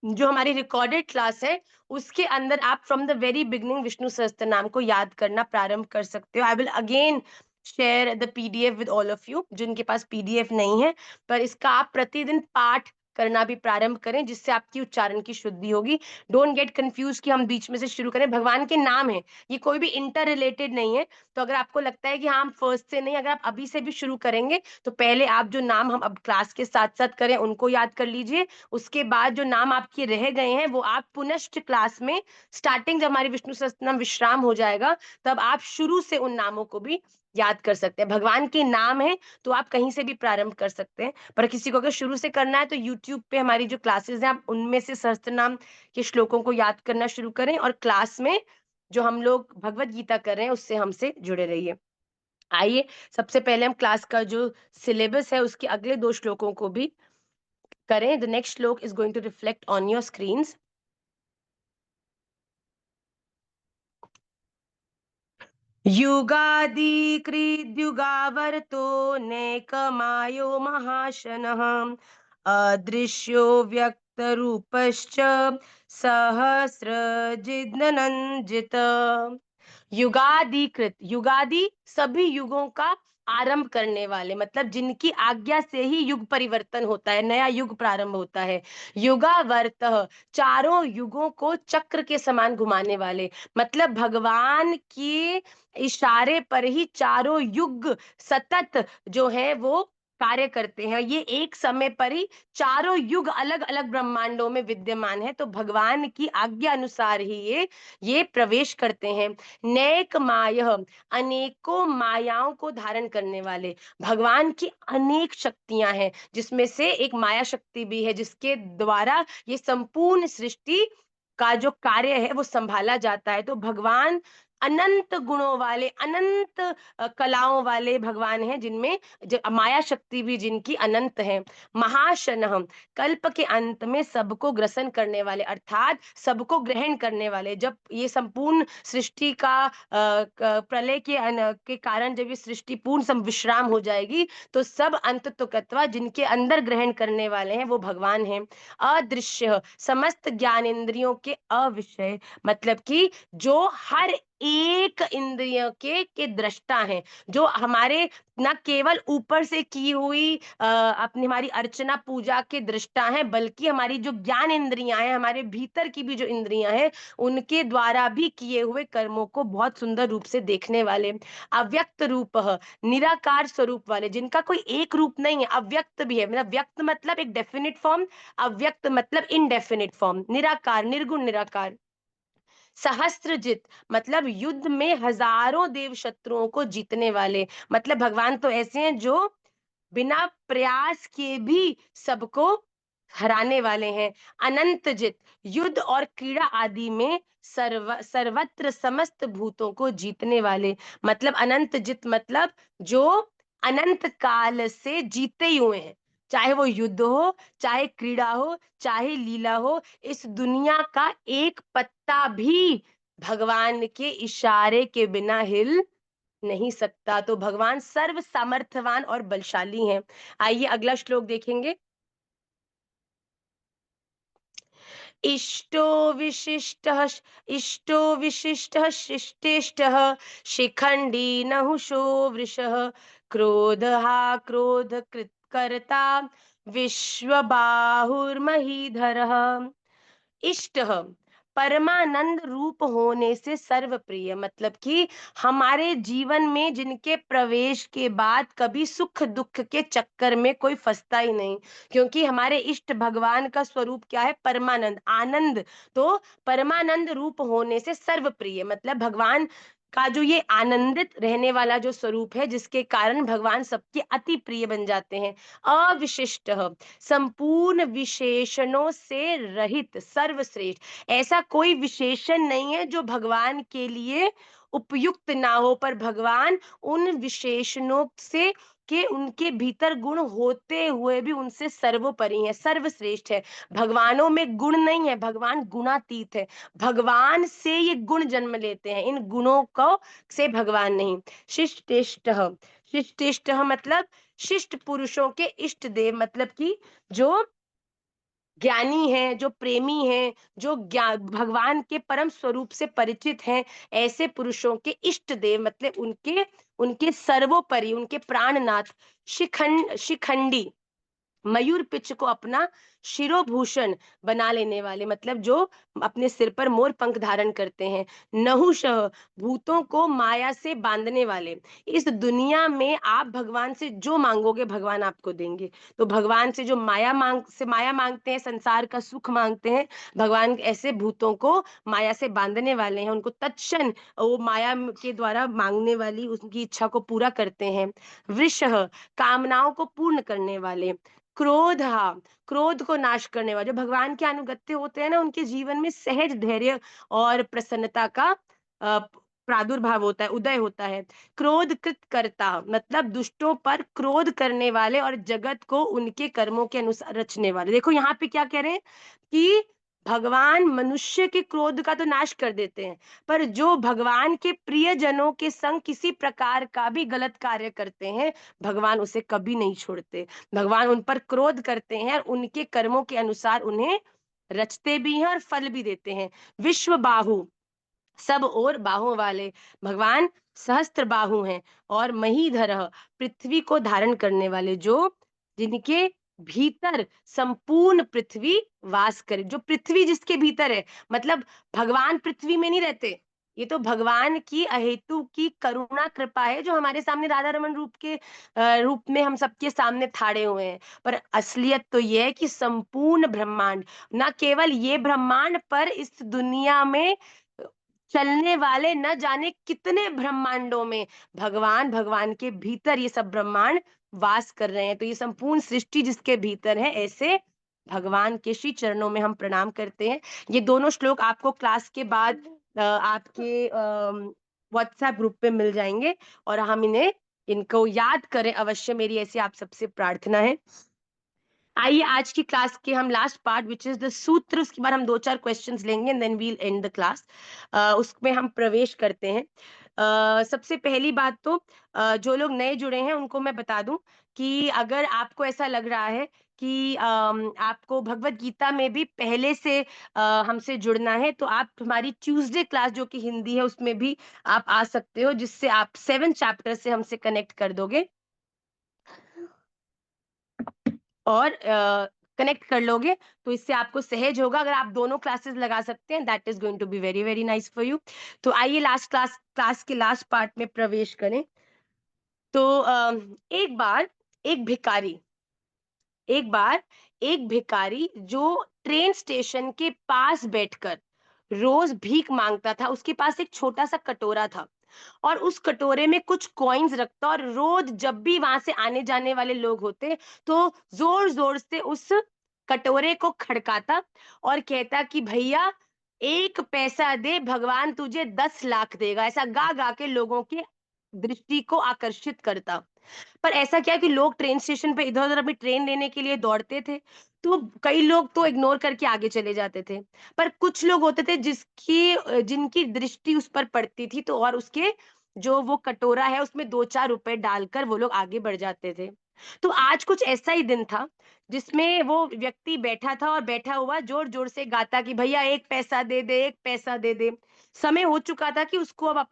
जो हमारी रिकॉर्डेड क्लास है, उसके अंदर आप from the very beginning Vishnu सहस्त्र नाम को याद करना प्रारंभ कर सकते हो। I will again share the PDF with all of you, जिनके पास पीडीएफ नहीं है, पर इसका आप प्रतिदिन पाठ करना भी प्रारंभ करें, जिससे आपकी उच्चारण की शुद्धि होगी। डोंट गेट कंफ्यूज कि हम बीच में से शुरू करें, भगवान के नाम है, ये कोई भी इंटर रिलेटेड नहीं है। तो अगर आपको लगता है कि हाँ, हम फर्स्ट से नहीं, अगर आप अभी से भी शुरू करेंगे, तो पहले आप जो नाम हम अब क्लास के साथ-साथ करें, उनको याद कर लीजिए। उसके बाद जो नाम आपके रह गए हैं, वो आप पुनश्च क्लास में स्टार्टिंग जब हमारी विष्णु सहस्त्रनाम विश्राम हो जाएगा, तब आप शुरू से उन नामों को भी याद कर सकते हैं। भगवान के नाम हैं, तो आप कहीं से भी प्रारंभ कर सकते हैं। पर किसी को अगर शुरू से करना है, तो यूट्यूब पे हमारी जो क्लासेस हैं, आप उनमें से सहस्त्रनाम के श्लोकों को याद करना शुरू करें और क्लास में जो हम लोग भगवद गीता कर रहे हैं, उससे हमसे जुड़े रहिए। आइए, सबसे पहले हम क्लास का जो सिलेबस है, उसके अगले 2 श्लोकों को भी करें। The next shloka is going to reflect on your screens. युगादि कृद्युगावर्तो नैकमायो महाशनः अदृश्यो व्यक्तरूपश्च सहस्रजिदनंजित। युगादिकृत, युगादि सभी युगों का आरंभ करने वाले, मतलब जिनकी आज्ञा से ही युग परिवर्तन होता है, नया युग प्रारंभ होता है। युगावर्तः, चारों युगों को चक्र के समान घुमाने वाले, मतलब भगवान के इशारे पर ही चारों युग सतत जो है वो कार्य करते हैं। ये एक समय पर ही चारों युग अलग अलग ब्रह्मांडों में विद्यमान है, तो भगवान की आज्ञा अनुसार ही ये प्रवेश करते हैं। नेक मायः, अनेकों मायाओं को धारण करने वाले, भगवान की अनेक शक्तियां हैं, जिसमें से एक माया शक्ति भी है, जिसके द्वारा ये संपूर्ण सृष्टि का जो कार्य है वो संभाला जाता है। तो भगवान अनंत गुणों वाले, अनंत कलाओं वाले भगवान हैं, जिनमें माया शक्ति भी जिनकी अनंत है। महाशनः, कल्प के अंत में सबको ग्रसन करने वाले, अर्थात सबको ग्रहण करने वाले। जब ये संपूर्ण सृष्टि का प्रलय के कारण जब ये सृष्टि पूर्ण विश्राम हो जाएगी, तो सब अंत तुकत्वा जिनके अंदर ग्रहण करने वाले हैं, वो भगवान हैं। अदृश्य, समस्त ज्ञानेंद्रियों के अविषय, मतलब कि जो हर एक इंद्रियों के दृष्टा हैं, जो हमारे ना केवल ऊपर से की हुई अपनी हमारी अर्चना पूजा के दृष्टा हैं, बल्कि हमारी जो ज्ञान इंद्रियां हैं, हमारे भीतर की भी जो इंद्रियां हैं, उनके द्वारा भी किए हुए कर्मों को बहुत सुंदर रूप से देखने वाले। अव्यक्त रूप, निराकार स्वरूप वाले, जिनका कोई एक रूप नहीं है, अव्यक्त भी है, मतलब व्यक्त मतलब एक डेफिनिट फॉर्म, अव्यक्त मतलब इनडेफिनिट फॉर्म, निराकार, निर्गुण निराकार। सहस्त्रजित, मतलब युद्ध में हजारों देव शत्रुओं को जीतने वाले, मतलब भगवान तो ऐसे हैं जो बिना प्रयास के भी सबको हराने वाले हैं। अनंत जित, युद्ध और क्रीड़ा आदि में सर्वत्र समस्त भूतों को जीतने वाले, मतलब अनंत जित मतलब जो अनंत काल से जीते ही हुए हैं, चाहे वो युद्ध हो, चाहे क्रीड़ा हो, चाहे लीला हो, इस दुनिया का एक पत्ता भी भगवान के इशारे के बिना हिल नहीं सकता। तो भगवान सर्व सामर्थ्यवान और बलशाली हैं। आइए अगला श्लोक देखेंगे। इष्टो विशिष्टः, इष्टो विशिष्टः शिष्टेष्टः, शिखंडी नहुषो वृषः, क्रोधहा क्रोध कृत्कर्ता, विश्वबाहुर्महीधरः। इष्ट, परमानंद रूप होने से सर्वप्रिय, मतलब कि हमारे जीवन में जिनके प्रवेश के बाद कभी सुख दुख के चक्कर में कोई फंसता ही नहीं, क्योंकि हमारे इष्ट भगवान का स्वरूप क्या है? परमानंद, आनंद। तो परमानंद रूप होने से सर्वप्रिय, मतलब भगवान का जो ये आनंदित रहने वाला जो स्वरूप है, जिसके कारण भगवान सबके अति प्रिय बन जाते हैं। अविशिष्ट, संपूर्ण विशेषणों से रहित, सर्वश्रेष्ठ, ऐसा कोई विशेषण नहीं है जो भगवान के लिए उपयुक्त ना हो, पर भगवान उन विशेषणों से के उनके भीतर गुण होते हुए भी उनसे सर्वोपरि है, सर्वश्रेष्ठ है। भगवानों में गुण नहीं है, भगवान गुणातीत है। भगवान से ये गुण जन्म लेते हैं, इन गुणों को से भगवान नहीं। शिष्टेष्टः, शिष्टेष्टः मतलब शिष्ट पुरुषों के इष्ट देव, मतलब कि जो ज्ञानी हैं, जो प्रेमी हैं, जो भगवान के परम स्वरूप से परिचित हैं, ऐसे पुरुषों के इष्ट देव मतलब उनके उनके सर्वोपरि, उनके प्राणनाथ, शिखंडी मयूर पिच को अपना शिरोभूषण बना लेने वाले, मतलब जो अपने सिर पर मोर पंख धारण करते हैं। नहुषः भूतों को माया से बांधने वाले। इस दुनिया में आप भगवान से जो मांगोगे भगवान आपको देंगे। तो भगवान से जो माया मांगते हैं, संसार का सुख मांगते हैं, भगवान ऐसे भूतों को माया से बांधने वाले हैं। उनको तत्क्षण वो माया के द्वारा मांगने वाली उनकी इच्छा को पूरा करते हैं। वृषः कामनाओं को पूर्ण करने वाले। क्रोध, हाँ, क्रोध को नाश करने वाले। जो भगवान के अनुगत्य होते हैं ना, उनके जीवन में सहज धैर्य और प्रसन्नता का प्रादुर्भाव होता है, उदय होता है। क्रोध कृत करता मतलब दुष्टों पर क्रोध करने वाले और जगत को उनके कर्मों के अनुसार रचने वाले। देखो यहाँ पे क्या कह रहे हैं कि भगवान मनुष्य के क्रोध का तो नाश कर देते हैं, पर जो भगवान के प्रियजनों के संग किसी प्रकार का भी गलत कार्य करते हैं, भगवान उसे कभी नहीं छोड़ते। भगवान उन पर क्रोध करते हैं और उनके कर्मों के अनुसार उन्हें रचते भी हैं और फल भी देते हैं। विश्व बाहु, सब और बाहों वाले। भगवान सहस्त्र बाहु हैं। और महीधर, पृथ्वी को धारण करने वाले, जो जिनके भीतर संपूर्ण पृथ्वी वास करे। जो पृथ्वी जिसके भीतर है, मतलब भगवान पृथ्वी में नहीं रहते। ये तो भगवान की अहेतु की करुणा कृपा है, जो हमारे सामने राधा रमन रूप के रूप में हम सबके सामने थाड़े हुए हैं। पर असलियत तो ये है कि संपूर्ण ब्रह्मांड, ना केवल ये ब्रह्मांड, पर इस दुनिया में चलने वाले न जाने कितने ब्रह्मांडों में भगवान, भगवान के भीतर ये सब ब्रह्मांड वास कर रहे हैं। तो ये संपूर्ण सृष्टि जिसके भीतर है, ऐसे भगवान के श्री चरणों में हम प्रणाम करते हैं। ये दोनों श्लोक आपको क्लास के बाद आपके व्हाट्सएप ग्रुप पे मिल जाएंगे, और हम इनको याद करें अवश्य, मेरी ऐसी आप सबसे प्रार्थना है। आइए आज की क्लास के हम last part which is the sutra, उसके बाद हम 2-4 क्वेश्चंस लेंगे and then we'll end the class. उसमें हम प्रवेश करते हैं। सबसे पहली बात तो जो लोग नए जुड़े हैं उनको मैं बता दूं कि अगर आपको ऐसा लग रहा है कि आपको भगवत गीता में भी पहले से हमसे जुड़ना है, तो आप हमारी ट्यूसडे क्लास जो कि हिंदी है उसमें भी आप आ सकते हो, जिससे आप 7 चैप्टर से हमसे कनेक्ट कर दोगे और कनेक्ट कर लोगे, तो इससे आपको सहज होगा। अगर आप दोनों क्लासेस लगा सकते हैं, that is going to be very very nice for you. तो आइए लास्ट क्लास के लास्ट पार्ट में प्रवेश करें। तो एक बार एक भिखारी एक बार एक भिखारी जो ट्रेन स्टेशन के पास बैठकर रोज भीख मांगता था, उसके पास एक छोटा सा कटोरा था और उस कटोरे में कुछ कॉइन्स रखता, और रोज जब भी वहां से आने जाने वाले लोग होते तो जोर जोर से उस कटोरे को खड़काता और कहता कि भैया 1 पैसा दे, भगवान तुझे 10 लाख देगा। ऐसा गा गा के लोगों की दृष्टि को आकर्षित करता। पर ऐसा क्या कि लोग ट्रेन स्टेशन पे इधर-उधर अपनी ट्रेन लेने के लिए दौड़ते थे, तो कई लोग तो इग्नोर करके आगे चले जाते थे। पर कुछ लोग होते थे जिनकी दृष्टि उस पर पड़ती थी, तो और उसके जो वो कटोरा है उसमें 2-4 रुपए डालकर वो लोग आगे बढ़ जाते थे। तो आज कुछ ऐसा ही दिन था जिसमें वो व्यक्ति बैठा था और बैठा हुआ ज़ोर-ज़ोर से गाता कि भैया 1 पैसा दे दे, 1 पैसा दे दे। समय हो चुका था कि उसको अब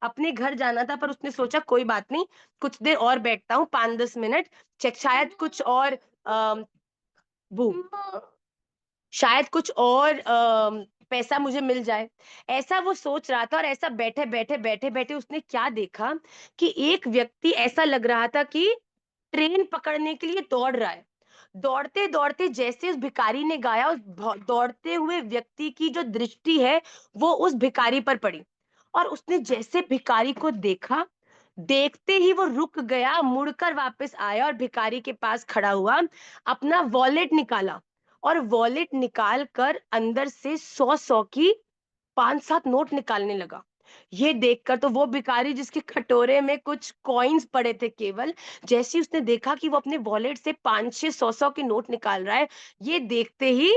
अपने घर जाना था, पर उसने सोचा कोई बात नहीं, कुछ देर और बैठता हूँ, 5-10 मिनट, शायद कुछ और वो शायद कुछ और पैसा मुझे मिल जाए। ऐसा वो सोच रहा था, और ऐसा बैठे-बैठे उसने क्या देखा कि एक व्यक्ति ऐसा लग रहा था कि ट्रेन पकड़ने के लिए दौड़ रहा है। दौड़ते-दौड़ते जैसे उस भिखारी ने गाया, उस दौड़ते हुए व्यक्ति की जो दृष्टि है, वो उस भिखारी पर पड़ी, और उसने जैसे भिखारी को देखा, देखते ही वो रुक गया, मुड़कर वापस आया और भिखारी के पास खड़ा हुआ, अपना वॉलेट निकाला और वॉलेट निकाल कर अंदर से 100-100 की 5-7 नोट निकालने लगा। ये देखकर तो वो भिखारी जिसके कटोरे में कुछ कॉइन्स पड़े थे केवल, जैसे ही उसने देखा कि वो अपने वॉलेट से 5-6 100-100 के नोट निकाल रहा है, ये देखते ही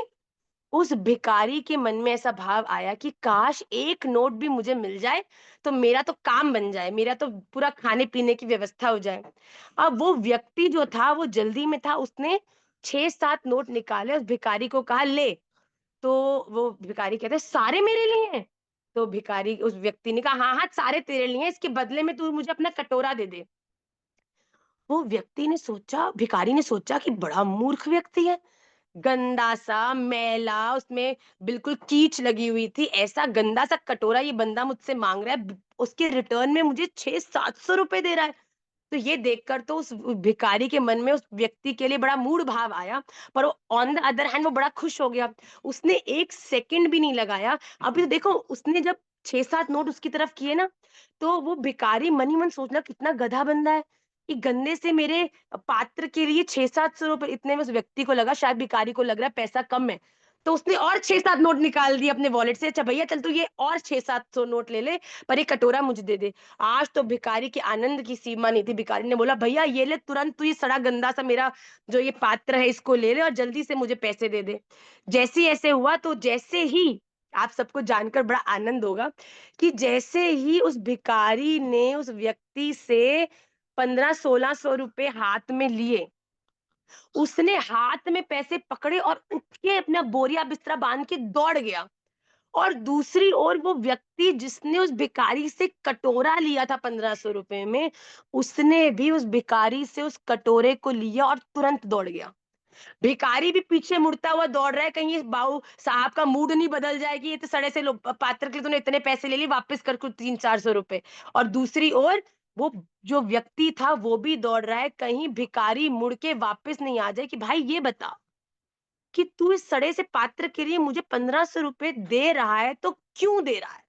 उस भिखारी के मन में ऐसा भाव आया कि काश एक नोट भी मुझे मिल जाए, तो मेरा तो काम बन जाए, मेरा तो पूरा खाने-पीने की व्यवस्था हो जाए। अब वो व्यक्ति जो था वो जल्दी में था, उसने 6-7 नोट निकाले, उस भिखारी को कहा ले, तो वो भिखारी कहता है सारे मेरे लिए हैं? तो भिखारी उस व्यक्ति ने कहा हाँ, हाँ सारे तेरे लिए हैं, इसके बदले में तू मुझे अपना कटोरा दे दे। वो व्यक्ति ने सोचा भिखारी ने सोचा कि बड़ा मूर्ख व्यक्ति है। गंदा-सा, मैला, उसमें बिल्कुल कीच लगी हुई थी, ऐसा गंदा-सा कटोरा ये बंदा मुझसे माँग रहा है, उसके रिटर्न में मुझे 600-700 रुपए दे रहा है। तो ये देखकर तो उस भिखारी के मन में उस व्यक्ति के लिए बड़ा मूढ़ भाव आया, पर वो ऑन द अदर हैंड वो बड़ा खुश हो गया। उसने 1 सेकंड भी नहीं लगाया। अभी तो देखो उसने जब 6-7 नोट उसकी तरफ किए ना, तो वो भिखारी मन ही मन सोच रहा कितना गधा बंदा है, कि गंदे से मेरे पात्र के लिए 600-700 रुपए, इतने में उस व्यक्ति को लगा शायद भिखारी को लग रहा है पैसा कम है। तो उसने और 6-7 नोट निकाल दिए अपने वॉलेट से, अच्छा भैया चल तू ये और 600-700 नोट ले ले, पर ये कटोरा मुझे दे दे। आज तो भिखारी के आनंद की सीमा नहीं थी। भिखारी ने बोला भैया ये ले तुरंत, तू ये सड़ा गंदा सा मेरा जो ये पात्र है इसको ले ले और जल्दी से मुझे पैसे दे दे। जैसे ही ऐसे हुआ तो जैसे ही आप सबको जानकर बड़ा आनंद होगा कि जैसे ही उस भिखारी ने उस व्यक्ति से 1500-1600 रुपए हाथ में लिए, उसने हाथ में पैसे पकड़े और उठ के अपना बोरिया बिस्तरा बांध के दौड़ गया। और दूसरी ओर वो व्यक्ति जिसने उस भिखारी से कटोरा लिया था 1500 रुपए में, उसने भी उस भिखारी से उस कटोरे को लिया और तुरंत दौड़ गया। भिखारी भी पीछे मुड़ता हुआ दौड़ रहा है, कहीं ये बाऊ साहब का मूड नहीं बदल जाए कि ये तो सड़े से पात्र के लिए तूने इतने पैसे ले लिए, वापस कर कुछ 300-400 रुपए। और दूसरी ओर वो जो व्यक्ति था वो भी दौड़ रहा है, कहीं भिखारी मुड़ के वापस नहीं आ जाए कि भाई ये बता कि तू इस सड़े से पात्र के लिए मुझे 1500 रुपए दे रहा है, तो क्यों दे रहा है?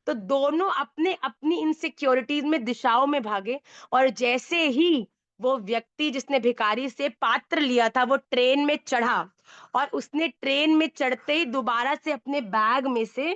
तो दोनों अपने अपनी इनसिक्योरिटीज में दिशाओं में भागे। और जैसे ही वो व्यक्ति जिसने भिखारी से पात्र लिया था वो ट्रेन में चढ़ा, और उसने ट्रेन में चढ़ते ही दोबारा से अपने बैग में से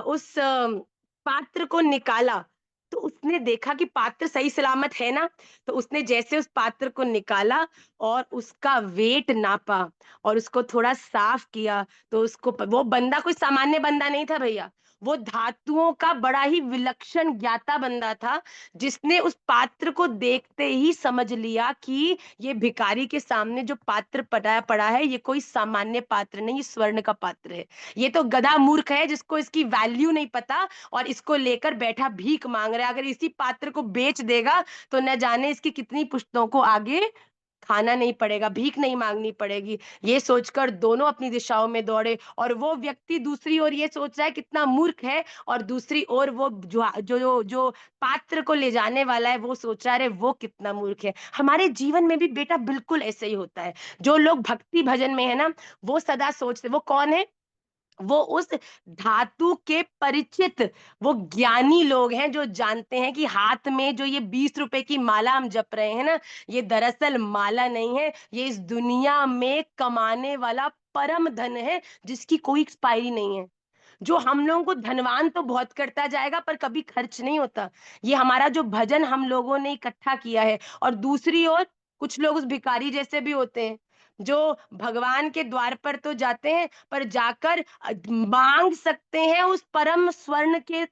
उस पात्र को निकाला, तो उसने देखा कि पात्र सही सलामत है ना। तो उसने जैसे उस पात्र को निकाला और उसका वेट नापा और उसको थोड़ा साफ किया, तो उसको वो बंदा कोई सामान्य बंदा नहीं था भैया, वो धातुओं का बड़ा ही विलक्षण ज्ञाता बंदा था, जिसने उस पात्र को देखते ही समझ लिया कि ये भिखारी के सामने जो पात्र पड़ा पड़ा है ये कोई सामान्य पात्र नहीं, ये स्वर्ण का पात्र है। ये तो गधा मूर्ख है जिसको इसकी वैल्यू नहीं पता और इसको लेकर बैठा भीख मांग रहा है। अगर इसी पात्र को बेच देगा तो न जाने इसकी कितनी पुश्तों को आगे खाना नहीं पड़ेगा, भीख नहीं माँगनी पड़ेगी। ये सोचकर दोनों अपनी दिशाओं में दौड़े, और वो व्यक्ति दूसरी ओर ये सोच रहा है कितना मूर्ख है, और दूसरी ओर वो जो पात्र को ले जाने वाला है वो सोच रहा है अरे वो कितना मूर्ख है। हमारे जीवन में भी बेटा बिल्कुल ऐसे ही होता है। जो लोग भक्ति भजन में है ना, वो सदा सोचते वो कौन है? वो उस धातु के परिचित, वो ज्ञानी लोग हैं जो जानते हैं कि हाथ में जो ये 20 रुपए की माला हम जप रहे हैं ना, ये दरअसल माला नहीं है, ये इस दुनिया में कमाने वाला परम धन है जिसकी कोई एक्सपायरी नहीं है। जो हम लोगों को धनवान तो बहुत करता जाएगा पर कभी खर्च नहीं होता। ये हमारा जो भजन हम लोगों ने इकट्ठा किया है। और दूसरी ओर कुछ लोग उस भिखारी जैसे भी होते हैं, जो भगवान के द्वार पर तो जाते हैं पर जाकर माँग सकते हैं उस परम स्वर्ण के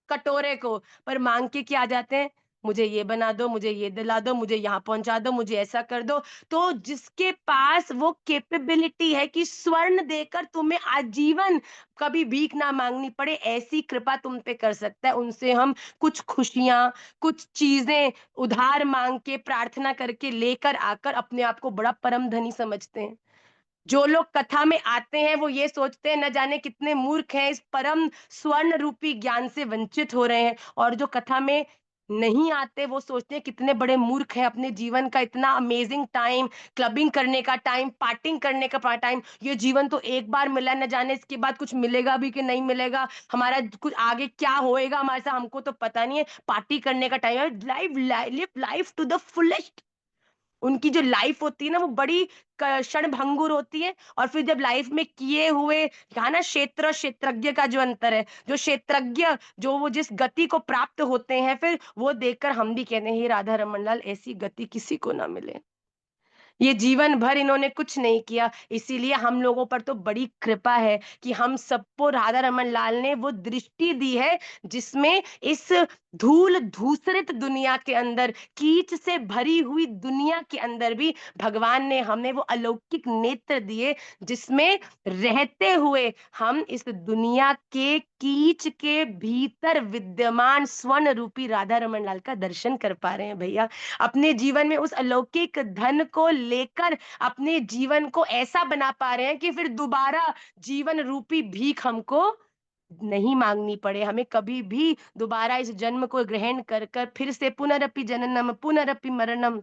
कटोरे को, पर माँग के क्या आ जाते हैं, मुझे ये बना दो, मुझे ये दिला दो, मुझे यहाँ पहुँचा दो, मुझे ऐसा कर दो। तो जिसके पास वो कैपेबिलिटी है कि स्वर्ण देकर तुम्हें आजीवन कभी भीख ना माँगनी पड़े, ऐसी कृपा तुम पे कर सकता है, उनसे हम कुछ खुशियाँ, कुछ चीज़ें उधार माँग के, प्रार्थना करके लेकर आकर अपने आप को बड़ा परम धनी समझते हैं। जो लोग कथा में आते हैं वो ये सोचते हैं न जाने कितने मूर्ख हैं, इस परम स्वर्ण रूपी ज्ञान से वंचित हो रहे हैं, और जो कथा में नहीं आते वो सोचते हैं कितने बड़े मूर्ख हैं, अपने जीवन का इतना अमेजिंग टाइम, क्लबिंग करने का टाइम, पार्टिंग करने का टाइम, ये जीवन तो एक बार मिला है, न जाने इसके बाद कुछ मिलेगा भी कि नहीं मिलेगा, हमारा कुछ आगे क्या होएगा हमारे साथ हमको तो पता नहीं है, पार्टी करने का टाइम है, live live life to the fullest. उनकी जो लाइफ होती है ना वो बड़ी क्षणभंगुर होती है, और फिर जब लाइफ में किए हुए, कहा ना क्षेत्र और क्षेत्रज्ञ का जो अंतर है, जो क्षेत्रज्ञ जो वो जिस गति को प्राप्त होते हैं फिर वो देखकर हम भी कहते हैं हे राधा रमन लाल, ऐसी गति किसी को ना मिले। ये जीवन भर इन्होंने कुछ नहीं किया, इसीलिए हम लोगों पर तो बड़ी कृपा है कि हम सबको राधा रमन लाल ने वो दृष्टि दी है जिसमें इस धूल धूसरित दुनिया के अंदर, कीच से भरी हुई दुनिया के अंदर भी भगवान ने हमें वो अलौकिक नेत्र दिए जिसमें रहते हुए हम इस दुनिया के कीच के भीतर विद्यमान स्वर्ण रूपी राधा रमन लाल का दर्शन कर पा रहे हैं भैया। अपने जीवन में उस अलौकिक धन को लेकर अपने जीवन को ऐसा बना पा रहे हैं कि फिर दोबारा जीवन रूपी भीख हमको नहीं मांगनी पड़े, हमें कभी भी दोबारा इस जन्म को ग्रहण कर कर फिर से पुनरपि जननम पुनरपि मरणम,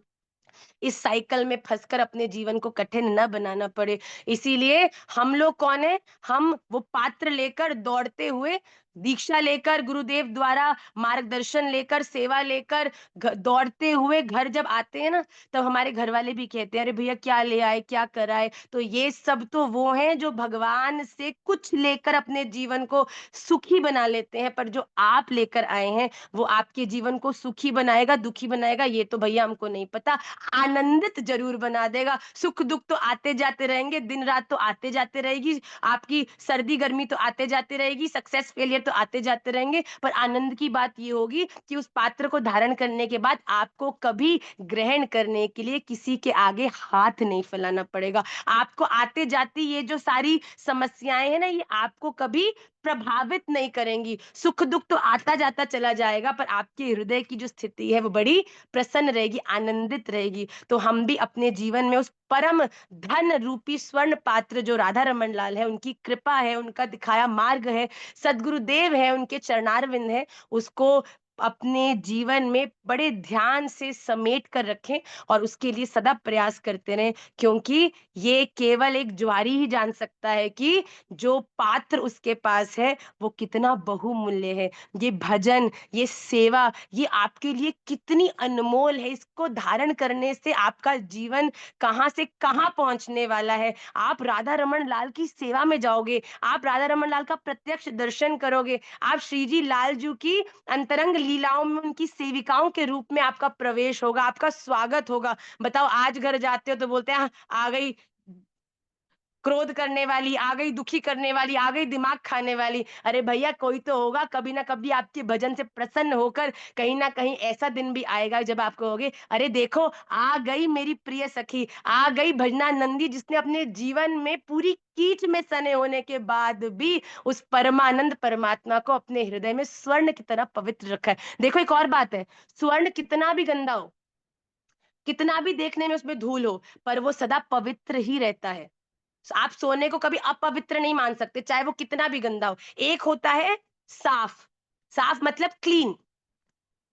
इस साइकिल में फंसकर अपने जीवन को कठिन न बनाना पड़े। इसीलिए हम लोग कौन है, हम वो पात्र लेकर दौड़ते हुए, दीक्षा लेकर, गुरुदेव द्वारा मार्गदर्शन लेकर, सेवा लेकर दौड़ते हुए घर जब आते हैं ना, तब हमारे घर वाले भी कहते हैं अरे भैया क्या ले आए, क्या कराए। तो ये सब तो वो हैं जो भगवान से कुछ लेकर अपने जीवन को सुखी बना लेते हैं, पर जो आप लेकर आए हैं वो आपके जीवन को सुखी बनाएगा, दुखी बनाएगा, ये तो भैया हमको नहीं पता। आनंदित जरूर बना देगा। सुख दुख तो आते जाते रहेंगे, दिन रात तो आते जाते रहेगी, आपकी सर्दी गर्मी तो आते जाते रहेगी, सक्सेस फेलियर तो आते जाते रहेंगे, पर आनंद की बात ये होगी कि उस पात्र को धारण करने के बाद आपको कभी ग्रहण करने के लिए किसी के आगे हाथ नहीं फैलाना पड़ेगा। आपको आते जाते ये जो सारी समस्याएं हैं ना, ये आपको कभी प्रभावित नहीं करेंगी। सुख दुख तो आता जाता चला जाएगा, पर आपके हृदय की जो स्थिति है वो बड़ी प्रसन्न रहेगी, आनंदित रहेगी। तो हम भी अपने जीवन में उस परम धन रूपी स्वर्ण पात्र जो राधा रमन लाल है, उनकी कृपा है, उनका दिखाया मार्ग है, सदगुरुदेव है, उनके चरणारविंद है, उसको अपने जीवन में बड़े ध्यान से समेट कर रखें और उसके लिए सदा प्रयास करते रहें, क्योंकि ये केवल एक ज्वारी ही जान सकता है कि जो पात्र उसके पास है वो कितना बहुमूल्य है। ये भजन, ये सेवा, ये आपके लिए कितनी अनमोल है। इसको धारण करने से आपका जीवन कहाँ से कहाँ पहुंचने वाला है। आप राधा रमन लाल की सेवा में जाओगे, आप राधा रमन लाल का प्रत्यक्ष दर्शन करोगे, आप श्री जी लाल जी की अंतरंग लीलाओं में उनकी सेविकाओं के रूप में आपका प्रवेश होगा, आपका स्वागत होगा। बताओ आज घर जाते हो तो बोलते हैं "हाँ, आ गई क्रोध करने वाली, आ गई दुखी करने वाली, आ गई दिमाग खाने वाली"। अरे भैया कोई तो होगा, कभी ना कभी आपके भजन से प्रसन्न होकर कहीं ना कहीं ऐसा दिन भी आएगा जब आप कहोगे अरे देखो आ गई मेरी प्रिय सखी, आ गई भजनानंदी, जिसने अपने जीवन में पूरी कीच में सने होने के बाद भी उस परमानंद परमात्मा को अपने हृदय में स्वर्ण की तरह पवित्र रखा है। देखो एक और बात है, स्वर्ण कितना भी गंदा हो, कितना भी देखने में उसमें धूल हो, पर वो सदा पवित्र ही रहता है। आप सोने को कभी अपवित्र नहीं मान सकते, चाहे वो कितना भी गंदा हो। एक होता है साफ, साफ मतलब क्लीन,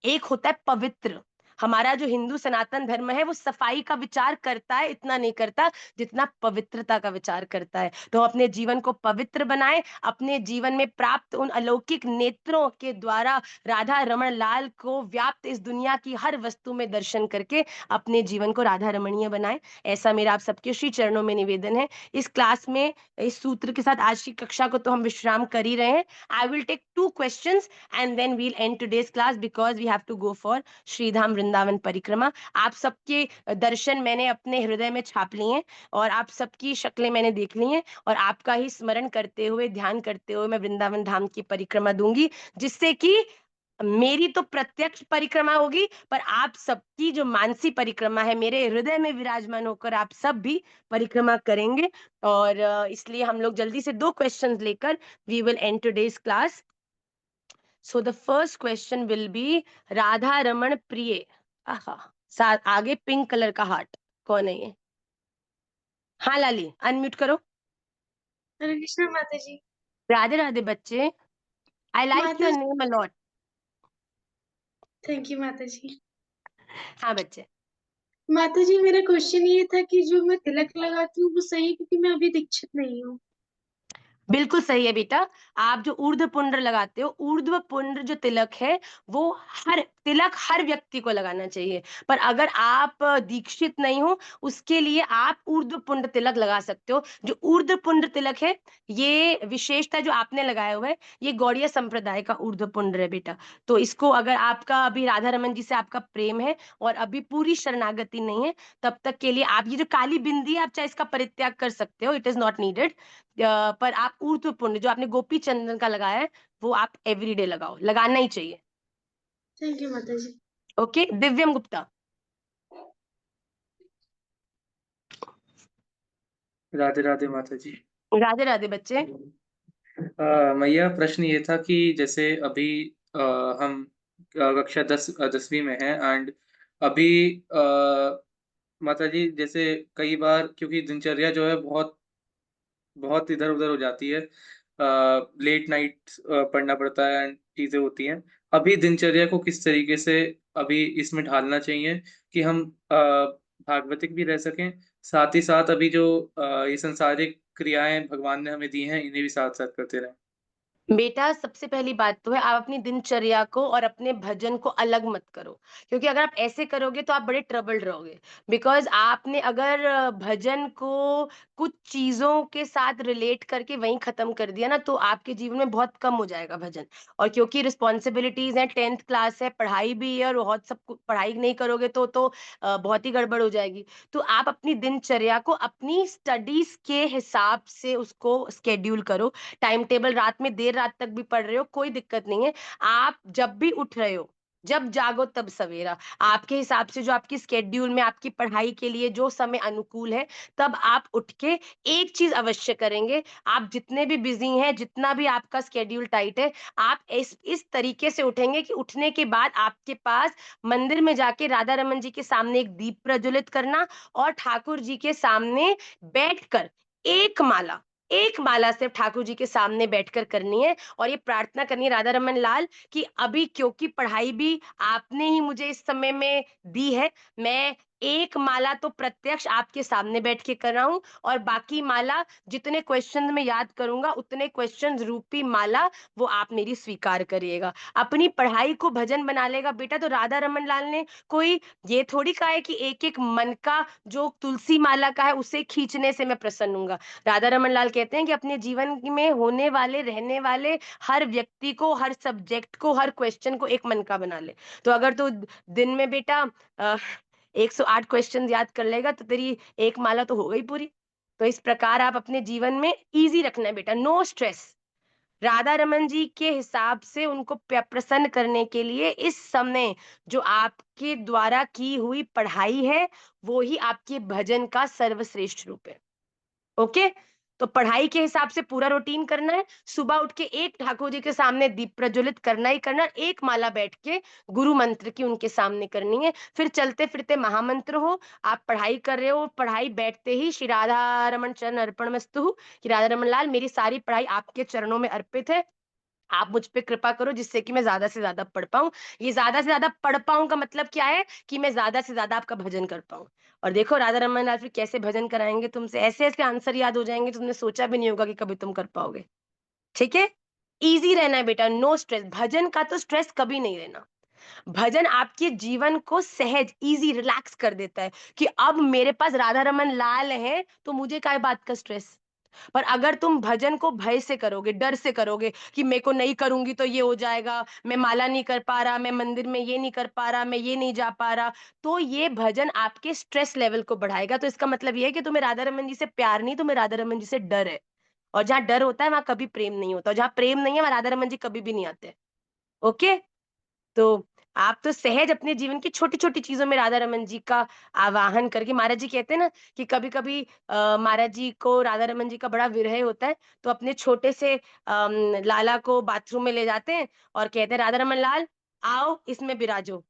एक होता है पवित्र। हमारा जो हिंदू सनातन धर्म है वो सफाई का विचार करता है, इतना नहीं करता जितना पवित्रता का विचार करता है। तो अपने जीवन को पवित्र बनाएं, अपने जीवन में प्राप्त उन अलौकिक नेत्रों के द्वारा राधा रमण लाल को व्याप्त इस दुनिया की हर वस्तु में दर्शन करके अपने जीवन को राधा रमणीय बनाएं। ऐसा मेरा आप सबके श्री चरणों में निवेदन है। इस क्लास में इस सूत्र के साथ आज की कक्षा को तो हम विश्राम कर ही रहे हैं। I will take 2 questions and then we'll end today's class because we have to go for श्रीधाम वृंदावन परिक्रमा। आप सबके दर्शन मैंने अपने हृदय में छाप लिए हैं और आप सबकी शक्लें मैंने देख ली हैं, और आपका ही स्मरण करते हुए, ध्यान करते हुए मैं वृंदावन धाम की परिक्रमा दूंगी, जिससे कि मेरी तो प्रत्यक्ष परिक्रमा होगी, पर आप सबकी जो मानसी परिक्रमा है, मेरे हृदय में विराजमान होकर आप सब भी परिक्रमा करेंगे। और इसलिए हम लोग जल्दी से 2 क्वेश्चंस लेकर we will end today's class. So the first question will be Radha Raman Priya. आहा, साथ आगे पिंक कलर का हार्ट, कौन है ये? हाँ लाली अनम्यूट करो। हरे कृष्णा माता जी। राधे राधे बच्चे, I like mata your ji, name a lot. Thank you mata ji. हाँ बच्चे, माता जी मेरा क्वेश्चन ये था कि जो मैं तिलक लगाती हूँ वो सही है, क्योंकि मैं अभी दीक्षित नहीं हूँ। बिल्कुल सही है बेटा। आप जो ऊर्ध्व पुंड्र लगाते हो, ऊर्ध्व पुंड्र जो तिलक है, वो हर व्यक्ति को लगाना चाहिए। पर अगर आप दीक्षित नहीं हो, उसके लिए आप ऊर्ध्व पुंड्र तिलक लगा सकते हो। जो ऊर्ध्व पुंड्र तिलक है, ये विशेषता जो आपने लगाया हुआ है, ये गौड़िया संप्रदाय का ऊर्ध्व पुंड्र है बेटा। तो इसको अगर आपका अभी राधा रमन जी से आपका प्रेम है और अभी पूरी शरणागति नहीं है, तब तक के लिए आप ये जो काली बिंदी है, आप चाहे इसका परित्याग कर सकते हो, इट इज़ नॉट नीडेड। पर आप ऊर्ध्व पुण्य जो आपने गोपी चंदन का लगाया है, वो आप एवरीडे लगाओ, लगाना ही चाहिए। Thank you mata ji. Okay, दिव्यम गुप्ता। राधे राधे माता जी। राधे राधे बच्चे। मैया प्रश्न ये था कि जैसे अभी हम कक्षा 10वीं में हैं एंड अभी माता जी जैसे कई बार क्योंकि दिनचर्या जो है बहुत बहुत इधर-उधर हो जाती है। लेट नाइट पढ़ना पड़ता है एंड चीज़ें होती हैं। अभी दिनचर्या को किस तरीके से अभी इसमें ढालना चाहिए कि हम भागवतिक भी रह सकें, साथ ही साथ अभी जो ये सांसारिक क्रियाएँ भगवान ने हमें दी हैं, इन्हें भी साथ-साथ करते रहें? बेटा सबसे पहली बात तो है, आप अपनी दिनचर्या को और अपने भजन को अलग मत करो, क्योंकि अगर आप ऐसे करोगे तो आप बड़े ट्रबल्ड रहोगे। बिकॉज़ आपने अगर भजन को कुछ चीज़ों के साथ रिलेट करके वहीं ख़त्म कर दिया ना, तो आपके जीवन में बहुत कम हो जाएगा भजन। और क्योंकि रिस्पॉन्सिबिलिटीज़ हैं, 10th क्लास है, पढ़ाई भी है और बहुत सब पढ़ाई नहीं करोगे तो बहुत ही गड़बड़ हो जाएगी। तो आप अपनी दिनचर्या को अपनी स्टडीज़ के हिसाब से उसको शेड्यूल करो। टाइम टेबल रात में देर रात तक भी पढ़ रहे हो, कोई दिक्कत नहीं है। आप जब भी उठ रहे हो, जब जागो तब सवेरा। आपके हिसाब से जो आपकी शेड्यूल में आपकी पढ़ाई के लिए जो समय अनुकूल है, तब आप उठ के एक चीज़ अवश्य करेंगे। आप जितने भी बिज़ी हैं, जितना भी आपका शेड्यूल टाइट है, आप इस तरीके से उठेंगे कि उठने के बाद आपके पास मंदिर में जाके राधा रमन जी के सामने एक दीप प्रज्वलित करना और ठाकुर जी के सामने बैठकर एक माला सिर्फ ठाकुर जी के सामने बैठकर करनी है और ये प्रार्थना करनी है राधा रमन लाल कि अभी क्योंकि पढ़ाई भी आपने ही मुझे इस समय में दी है, मैं एक माला तो प्रत्यक्ष आपके सामने बैठ के कर रहा हूँ और बाकी माला जितने क्वेश्चन में याद करूंगा उतने क्वेश्चन रूपी माला वो आप मेरी स्वीकार करिएगा। अपनी पढ़ाई को भजन बना लेगा बेटा तो राधा रमन लाल ने कोई ये थोड़ी कहा है कि एक-एक मन का जो तुलसी माला का है उसे खींचने से मैं प्रसन्न हूँगा। राधा रमन लाल कहते हैं कि अपने जीवन में होने वाले, रहने वाले हर व्यक्ति को, हर सब्जेक्ट को, हर क्वेश्चन को एक मन का बना ले। तो अगर तू दिन में बेटा 108 क्वेश्चन याद कर लेगा तो तेरी एक माला तो हो गई पूरी। तो इस प्रकार आप अपने जीवन में ईज़ी रखना है बेटा, नो स्ट्रेस। राधा रमन जी के हिसाब से उनको प्रसन्न करने के लिए इस समय जो आपके द्वारा की हुई पढ़ाई है, वो ही आपके भजन का सर्वश्रेष्ठ रूप है। ओके? तो पढ़ाई के हिसाब से पूरा रूटीन करना है, सुबह उठ के एक ठाकुर जी के सामने दीप प्रज्वलित करना ही करना, एक माला बैठ के गुरु मंत्र की उनके सामने करनी है, फिर चलते-फिरते महामंत्र हो, आप पढ़ाई कर रहे हो, पढ़ाई बैठते ही श्री राधा रमण चरण अर्पणमस्तु कि राधा रमन लाल मेरी सारी पढ़ाई आपके चरणों में अर्पित है। आप मुझ पे कृपा करो जिससे कि मैं ज़्यादा से ज़्यादा पढ़ पाऊँ। ये ज़्यादा से ज़्यादा पढ़ पाऊँ का मतलब क्या है कि मैं ज़्यादा से ज़्यादा आपका भजन कर पाऊँ। और देखो राधा रमन लाल फिर कैसे भजन कराएँगे तुमसे, ऐसे-ऐसे आंसर याद हो जाएँगे, तुमने सोचा भी नहीं होगा कि कभी तुम कर पाओगे। ठीक है? ईज़ी रहना है बेटा, नो स्ट्रेस। भजन का तो स्ट्रेस कभी नहीं लेना। भजन आपके जीवन को सहज, ईज़ी, रिलैक्स कर देता है कि अब मेरे पास राधा रमन लाल हैं, तो मुझे काहे बात का स्ट्रेस। पर अगर तुम भजन को भय से करोगे, डर से करोगे कि मेरे को नहीं करूँगी तो ये हो जाएगा, मैं माला नहीं कर पा रहा, मैं मंदिर में ये नहीं कर पा रहा, मैं ये नहीं जा पा रहा, तो ये भजन आपके स्ट्रेस लेवल को बढ़ाएगा। तो इसका मतलब ये है कि तुम्हें राधा रमन जी से प्यार नहीं, तुम्हें राधा रमन जी से डर है। और जहाँ डर होता है, वहाँ कभी प्रेम नहीं होता और जहाँ प्रेम नहीं है, वहाँ राधा रमन जी कभी भी नहीं आते। ओके? तो आप तो सहज अपने जीवन की छोटी-छोटी चीज़ों में राधा रमन जी का आवाहन करके महाराज जी कहते हैं ना कि कभी-कभी महाराज जी को राधा रमन जी का बड़ा विरह होता है, तो अपने छोटे से लाला को बाथरूम में ले जाते हैं और कहते हैं, "राधा रमन लाल, आओ इसमें विराजो।"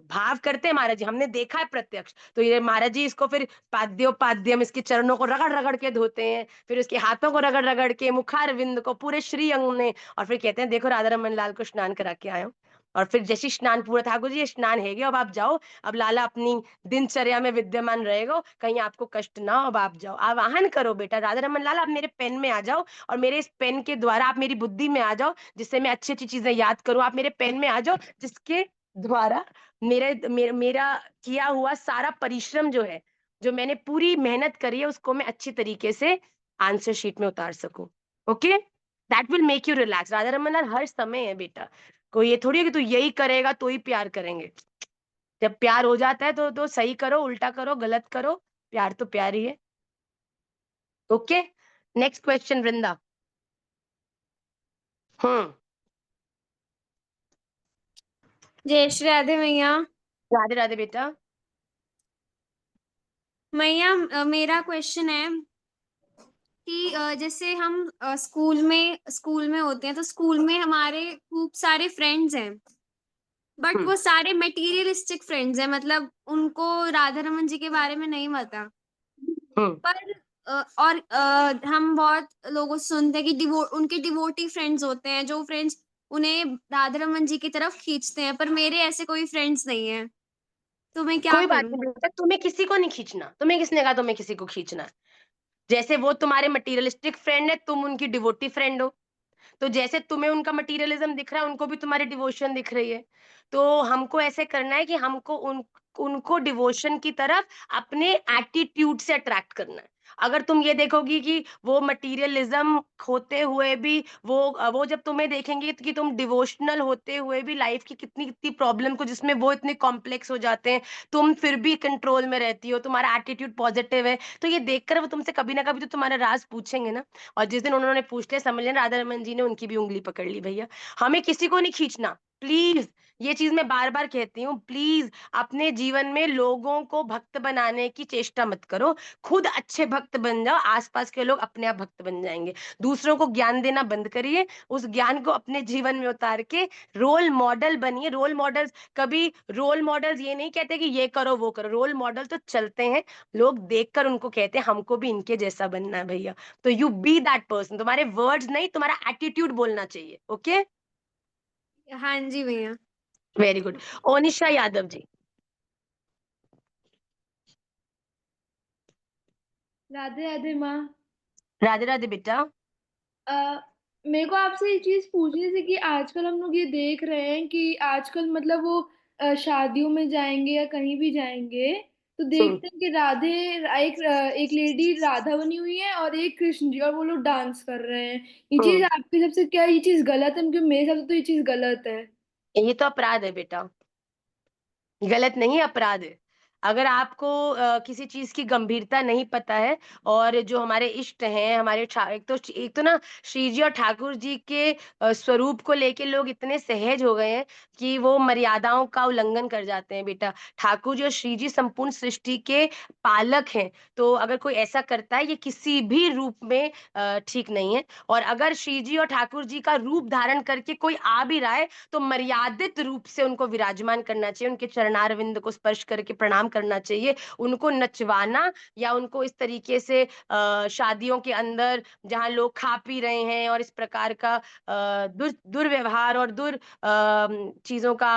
भाव करते हैं महाराज जी, हमने देखा है प्रत्यक्ष। तो ये महाराज जी इसको फिर पाद्योपाद्यम इसके चरणों को रगड़-रगड़ के धोते हैं, फिर उसके हाथों को रगड़-रगड़ के, मुखारविंद को, पूरे श्री अंग में और फिर कहते हैं, "देखो राधा रमन लाल को स्नान करा के आया हूँ।" और फिर जैसे ही स्नान पूरा, ठाकुर जी ये स्नान है गया, अब आप जाओ, अब लाला अपनी दिनचर्या में विद्यमान रहेगा, कहीं आपको कष्ट ना हो, अब आप जाओ, आवाहन करो बेटा, राधा रमन लाल आप मेरे पेन में आ जाओ और मेरे इस पेन के द्वारा आप मेरी बुद्धि में आ जाओ, जिससे मैं अच्छी-अच्छी चीजें याद करूँ। आप मेरे पेन में आ जाओ, जिसके द्वारा मेरा किया हुआ सारा परिश्रम जो है, जो मैंने पूरी मेहनत करी है, उसको मैं अच्छी तरीके से आंसर शीट में उतार सकूँ। Okay? That will make you relax. Radha Raman Lal हर समय है बेटा। कोई ये थोड़ी है कि तू यही करेगा तो ही प्यार करेंगे। जब प्यार हो जाता है तो सही करो, उल्टा करो, गलत करो, प्यार तो प्यार ही है। ओके? नेक्स्ट क्वेश्चन वृंदा। हुँ, जय श्री राधे मैया। राधे राधे बेटा। मैया मेरा क्वेश्चन है कि जैसे हम स्कूल में होते हैं तो स्कूल में हमारे खूब सारे फ्रेंड्स हैं, बट हुँ, वो सारे मटेरियलिस्टिक फ्रेंड्स हैं, मतलब उनको राधा रमन जी के बारे में नहीं पता। हुँ। पर हम बहुत लोगों से सुनते हैं कि उनके डिवोटी फ्रेंड्स होते हैं, जो फ्रेंड्स उन्हें राधा रमन जी की तरफ खींचते हैं, पर मेरे ऐसे कोई फ्रेंड्स नहीं है, तो मैं क्या कोई बात करूं? नहीं बेटा, तुम्हें किसी को नहीं खींचना। तुम्हें किसने कहा तुम्हें किसी को खींचना है? जैसे वो तुम्हारे मटेरियलिस्टिक फ्रेंड है, तुम उनकी डिवोटी फ्रेंड हो। तो जैसे तुम्हें उनका मटेरियलिज्म दिख रहा है, उनको भी तुम्हारी डिवोशन दिख रही है। तो हमको ऐसे करना है कि हमको उनको डिवोशन की तरफ अपने एटीट्यूड से अट्रैक्ट करना है। अगर तुम ये देखोगी कि वो मटेरियलिज्म होते हुए भी वो जब तुम्हें देखेंगे कि तुम डिवोशनल होते हुए भी लाइफ की कितनी-कितनी प्रॉब्लम को जिसमें वो इतने कॉम्प्लेक्स हो जाते हैं, तुम फिर भी कंट्रोल में रहती हो, तुम्हारा एटीट्यूड पॉजिटिव है, तो ये देखकर वो तुमसे कभी ना कभी तो तुम्हारा राज़ पूछेंगे ना। और जिस दिन उन्होंने पूछ लिया समझ लेना राधा रमन जी ने उनकी भी उँगली पकड़ ली भैया। हमें किसी को नहीं खींचना, प्लीज़ ये चीज़ मैं बार-बार कहती हूँ, प्लीज़ अपने जीवन में लोगों को भक्त बनाने की चेष्टा मत करो। खुद अच्छे भक्त बन जाओ, आस-पास के लोग अपने आप भक्त बन जाएँगे। दूसरों को ज्ञान देना बंद करिए, उस ज्ञान को अपने जीवन में उतार के रोल मॉडल बनिए। रोल मॉडल्स ये नहीं कहते कि ये करो, वो करो, रोल मॉडल तो चलते हैं, लोग देखकर उनको कहते हैं हमको भी इनके जैसा बनना है भैया। तो यू बी दैट पर्सन, तुम्हारे वर्ड्स नहीं तुम्हारा एटीट्यूड बोलना चाहिए। ओके, हाँ जी भैया। Very good. ओनिशा यादव जी। राधे राधे माँ। राधे राधे बेटा। अ, मेरे को आपसे ये चीज पूछनी थी कि आजकल हम लोग ये देख रहे हैं कि आजकल मतलब वो शादियों में जाएंगे या कहीं भी जाएंगे तो हम्म, देखते हैं कि एक लेडी राधा बनी हुई है और एक कृष्ण जी, और वो लोग डांस कर रहे हैं। ये चीज हम्म। आपके हिसाब से क्या ये चीज गलत है? क्योंकि मेरे हिसाब से तो ये चीज गलत है। ये तो अपराध है बेटा, गलत नहीं अपराध है। अगर आपको किसी चीज़ की गंभीरता नहीं पता है और जो हमारे इष्ट हैं, हमारे एक तो ना श्री जी और ठाकुर जी के स्वरूप को लेके लोग इतने सहज हो गए हैं कि वो मर्यादाओं का उल्लंघन कर जाते हैं बेटा। ठाकुर जी और श्री जी संपूर्ण सृष्टि के पालक हैं, तो अगर कोई ऐसा करता है ये किसी भी रूप में ठीक नहीं है। और अगर श्री जी और ठाकुर जी का रूप धारण करके कोई आ भी रहा है तो मर्यादित रूप से उनको विराजमान करना चाहिए, उनके चरणारविंद को स्पर्श करके प्रणाम करना चाहिए। उनको नचवाना या उनको इस तरीके से शादियों के अंदर जहाँ लोग खा पी रहे हैं और इस प्रकार का दुर्व्यवहार और चीज़ों का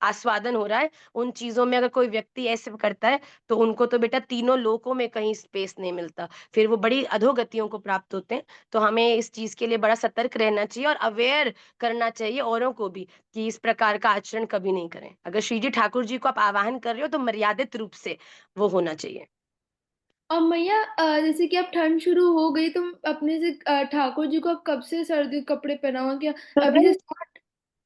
आस्वादन हो रहा है, उन चीज़ों में अगर कोई व्यक्ति ऐसे करता है, तो उनको तो बेटा तीनों लोकों में कहीं स्पेस नहीं मिलता। फिर वो बड़ी अधोगतियों को प्राप्त होते हैं। तो हमें इस चीज़ के लिए बड़ा सतर्क रहना चाहिए और अवेयर करना चाहिए औरों को भी कि इस प्रकार का आचरण कभी नहीं करें। अगर श्री जी ठाकुर जी को आप आवाहन कर रहे हो, तो मर्यादित रूप से वो होना चाहिए। और मैया जैसे कि अब ठंड शुरू हो गई तो अपने से ठाकुर जी को अब कब से सर्दी के कपड़े पहनाओ क्या? अभी से तुरंत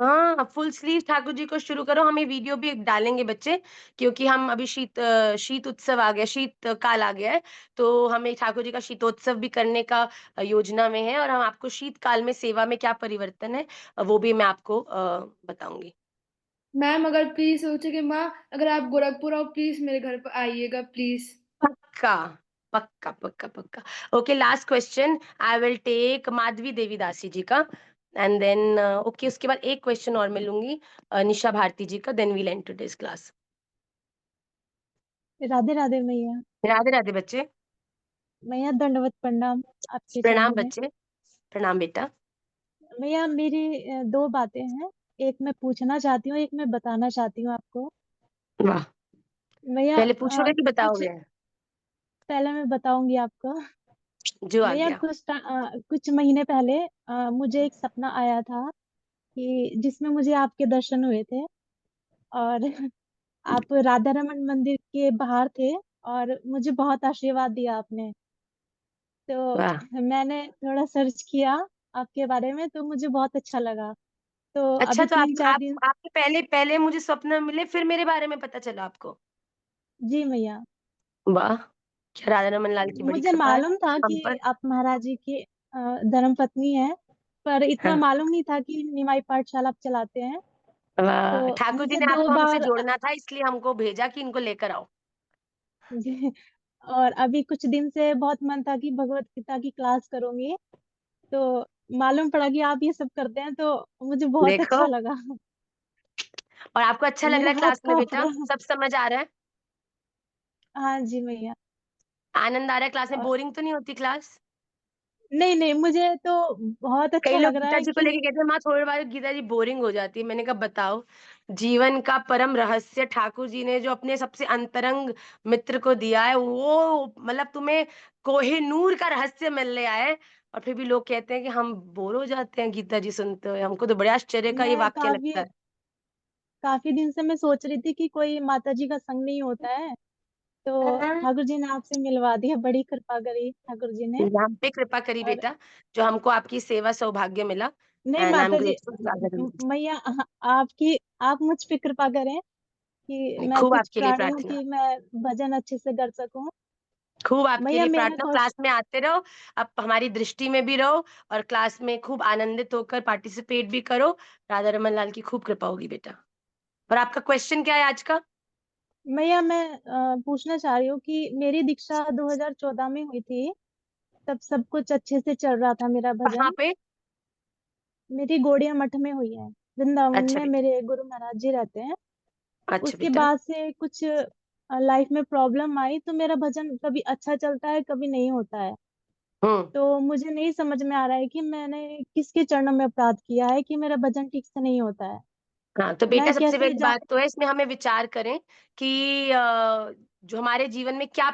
हाँ, फुल स्लीव ठाकुर जी को शुरू करो। हम ये वीडियो भी डालेंगे बच्चे, क्योंकि हम अभी शीत उत्सव आ गया, शीत काल आ गया है, तो हमें ठाकुर जी का शीतोत्सव भी करने का योजना में है और हम आपको शीतकाल में सेवा में क्या परिवर्तन है, वो भी मैं आपको बताऊँगी। मैम अगर प्लीज सोचे कि माँ अगर आप गोरखपुर आओ प्लीज मेरे घर पर आइएगा प्लीज। पक्का, पक्का, पक्का, पक्का। Okay, last question I will take Madhavi Devidasi ji का एंड देन ओके उसके बाद एक क्वेश्चन और मैं लूँगी निशा भारती जी का, then we will end today's class. Radhe Radhe मैया। राधे, राधे बच्चे। मैया दंडवत प्रणाम आपके प्रणाम चरणों में। बच्चे, प्रणाम बेटा। मैया मेरी दो बातें हैं। एक मैं पूछना चाहती हूँ, एक मैं बताना चाहती हूँ आपको। वाह! भैया पहले पूछोगे कि कुछ बताओगे? पहले मैं बताऊंगी आपको। जो आ भैया गया। कुछ महीने पहले मुझे एक सपना आया था कि जिसमें मुझे आपके दर्शन हुए थे, और आप राधा रमन मंदिर के बाहर थे, और मुझे बहुत आशीर्वाद दिया आपने। वाह! तो मैंने थोड़ा सर्च किया आपके बारे में, तो मुझे बहुत अच्छा लगा। तो अच्छा, अभी तो तीन चार आप दिन आपके पहले पहले मुझे स्वप्न मिले, फिर मेरे बारे में पता चला आपको? जी भैया, वाह! क्या राधा रमन लाल की बड़ी मुझे कृपा है मालूम था हम कि पर। आप महाराज जी की धर्म पत्नी है, पर इतना हाँ, मालूम नहीं था कि निमाई पाठशाला आप चलाते हैं। वाह! तो ठाकुर जी मुझे ने दो आपको हमसे बार जोड़ना था, इसलिए हमको भेजा कि इनको लेकर आओ। जी, और अभी कुछ दिन से बहुत मन था कि भगवत गीता की क्लास करूंगी। तो मालूम पड़ा कि आप ये सब करते हैं, तो मुझे बहुत देखो, अच्छा लगा। और आपको अच्छा लग रहा मेरा है हाथ क्लास में कांप बेटा? रहा है। सब समझ आ रहा है? हाँ जी भैया। आनंद आ रहा है क्लास में? और बोरिंग तो नहीं होती क्लास? नहीं नहीं, मुझे तो बहुत कई अच्छा लोग लग रहा गीता है जी को कि लेके कहते हैं माँ थोड़ी बार गीता जी बोरिंग हो जाती है। मैंने कहा बताओ, जीवन का परम रहस्य ठाकुर जी ने जो अपने सबसे अंतरंग मित्र को दिया है, वो मतलब तुम्हें कोहिनूर का रहस्य मिलने आया है, और फिर भी लोग कहते हैं कि हम बोर हो जाते हैं गीता जी सुनते हुए। हमको तो बड़े आश्चर्य का ये मैं वाक्य लगता है। काफी दिन से मैं सोच रही थी कि कोई माता जी का संग नहीं होता है, तो ठाकुर जी ने आपसे मिलवा दिया, बड़ी कृपा करी ठाकुर जी ने। हम पे कृपा करी और बेटा, जो हमको आपकी सेवा सौभाग्य मिला। नहीं एंड आई एम माता जी, ग्रेटफुल टू राधा रमन। मैया आपकी आप मुझ पे कृपा करें कि मैं खूब कुछ आपके लिए प्राणियों प्रार्थना, की मैं भजन अच्छे से कर सकूं। खूब आपके मैया लिए मेरा प्रार्थना। क्लास में आते रहो, अब हमारी दृष्टि में भी रहो, और क्लास में खूब आनंदित होकर पार्टिसिपेट भी करो। राधा रमन लाल की खूब कृपा होगी बेटा। और आपका क्वेश्चन क्या है आज का? मैया मैं पूछना चाह रही हूँ कि मेरी दीक्षा 2014 में हुई थी, तब सब कुछ अच्छे से चल रहा था मेरा कहाँ भजन। पे? मेरी गौड़िया मठ में हुई है, वृंदावन अच्छा में बेटा, मेरे गुरु महाराज जी रहते हैं। अच्छा उसके बेटा। बाद से कुछ लाइफ में प्रॉब्लम आई, तो मेरा भजन कभी अच्छा चलता है, कभी नहीं होता है। हम्म। तो मुझे नहीं समझ में आ रहा है कि मैंने किसके चरणों में अपराध किया है कि मेरा भजन ठीक से नहीं होता है। हाँ, तो बेटा मैं सबसे कैसे बड़ी जा बात तो है, इसमें हमें विचार करें कि जो हमारे जीवन में क्या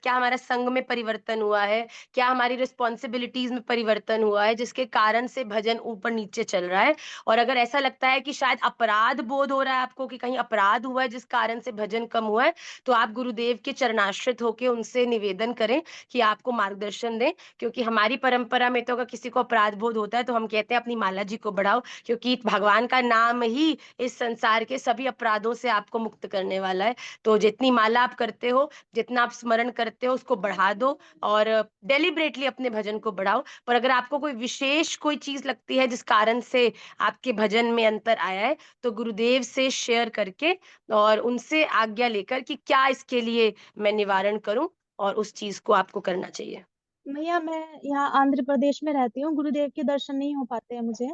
हमारा संग में परिवर्तन हुआ है, क्या हमारी रिस्पॉन्सिबिलिटीज में परिवर्तन हुआ है, जिसके कारण से भजन ऊपर नीचे चल रहा है। और अगर ऐसा लगता है कि शायद अपराध बोध हो रहा है आपको, कि कहीं अपराध हुआ है जिस कारण से भजन कम हुआ है, तो आप गुरुदेव के चरणाश्रित होकर उनसे निवेदन करें कि आपको मार्गदर्शन दें। क्योंकि हमारी परंपरा में तो अगर किसी को अपराध बोध होता है तो हम कहते हैं अपनी माला जी को बढ़ाओ, क्योंकि भगवान का नाम ही इस संसार के सभी अपराधों से आपको मुक्त करने वाला है। तो जितनी माला आप करते हो, जितना आप स्मरण करते हो, उसको बढ़ा दो, और डेलिबरेटली अपने भजन को बढ़ाओ। पर अगर आपको कोई विशेष कोई चीज लगती है जिस कारण से आपके भजन में अंतर आया है, तो गुरुदेव से शेयर करके और उनसे आज्ञा लेकर कि क्या इसके लिए मैं निवारण करूं, और उस चीज को आपको करना चाहिए। मैया मैं यहाँ आंध्र प्रदेश में रहती हूँ, गुरुदेव के दर्शन नहीं हो पाते हैं मुझे,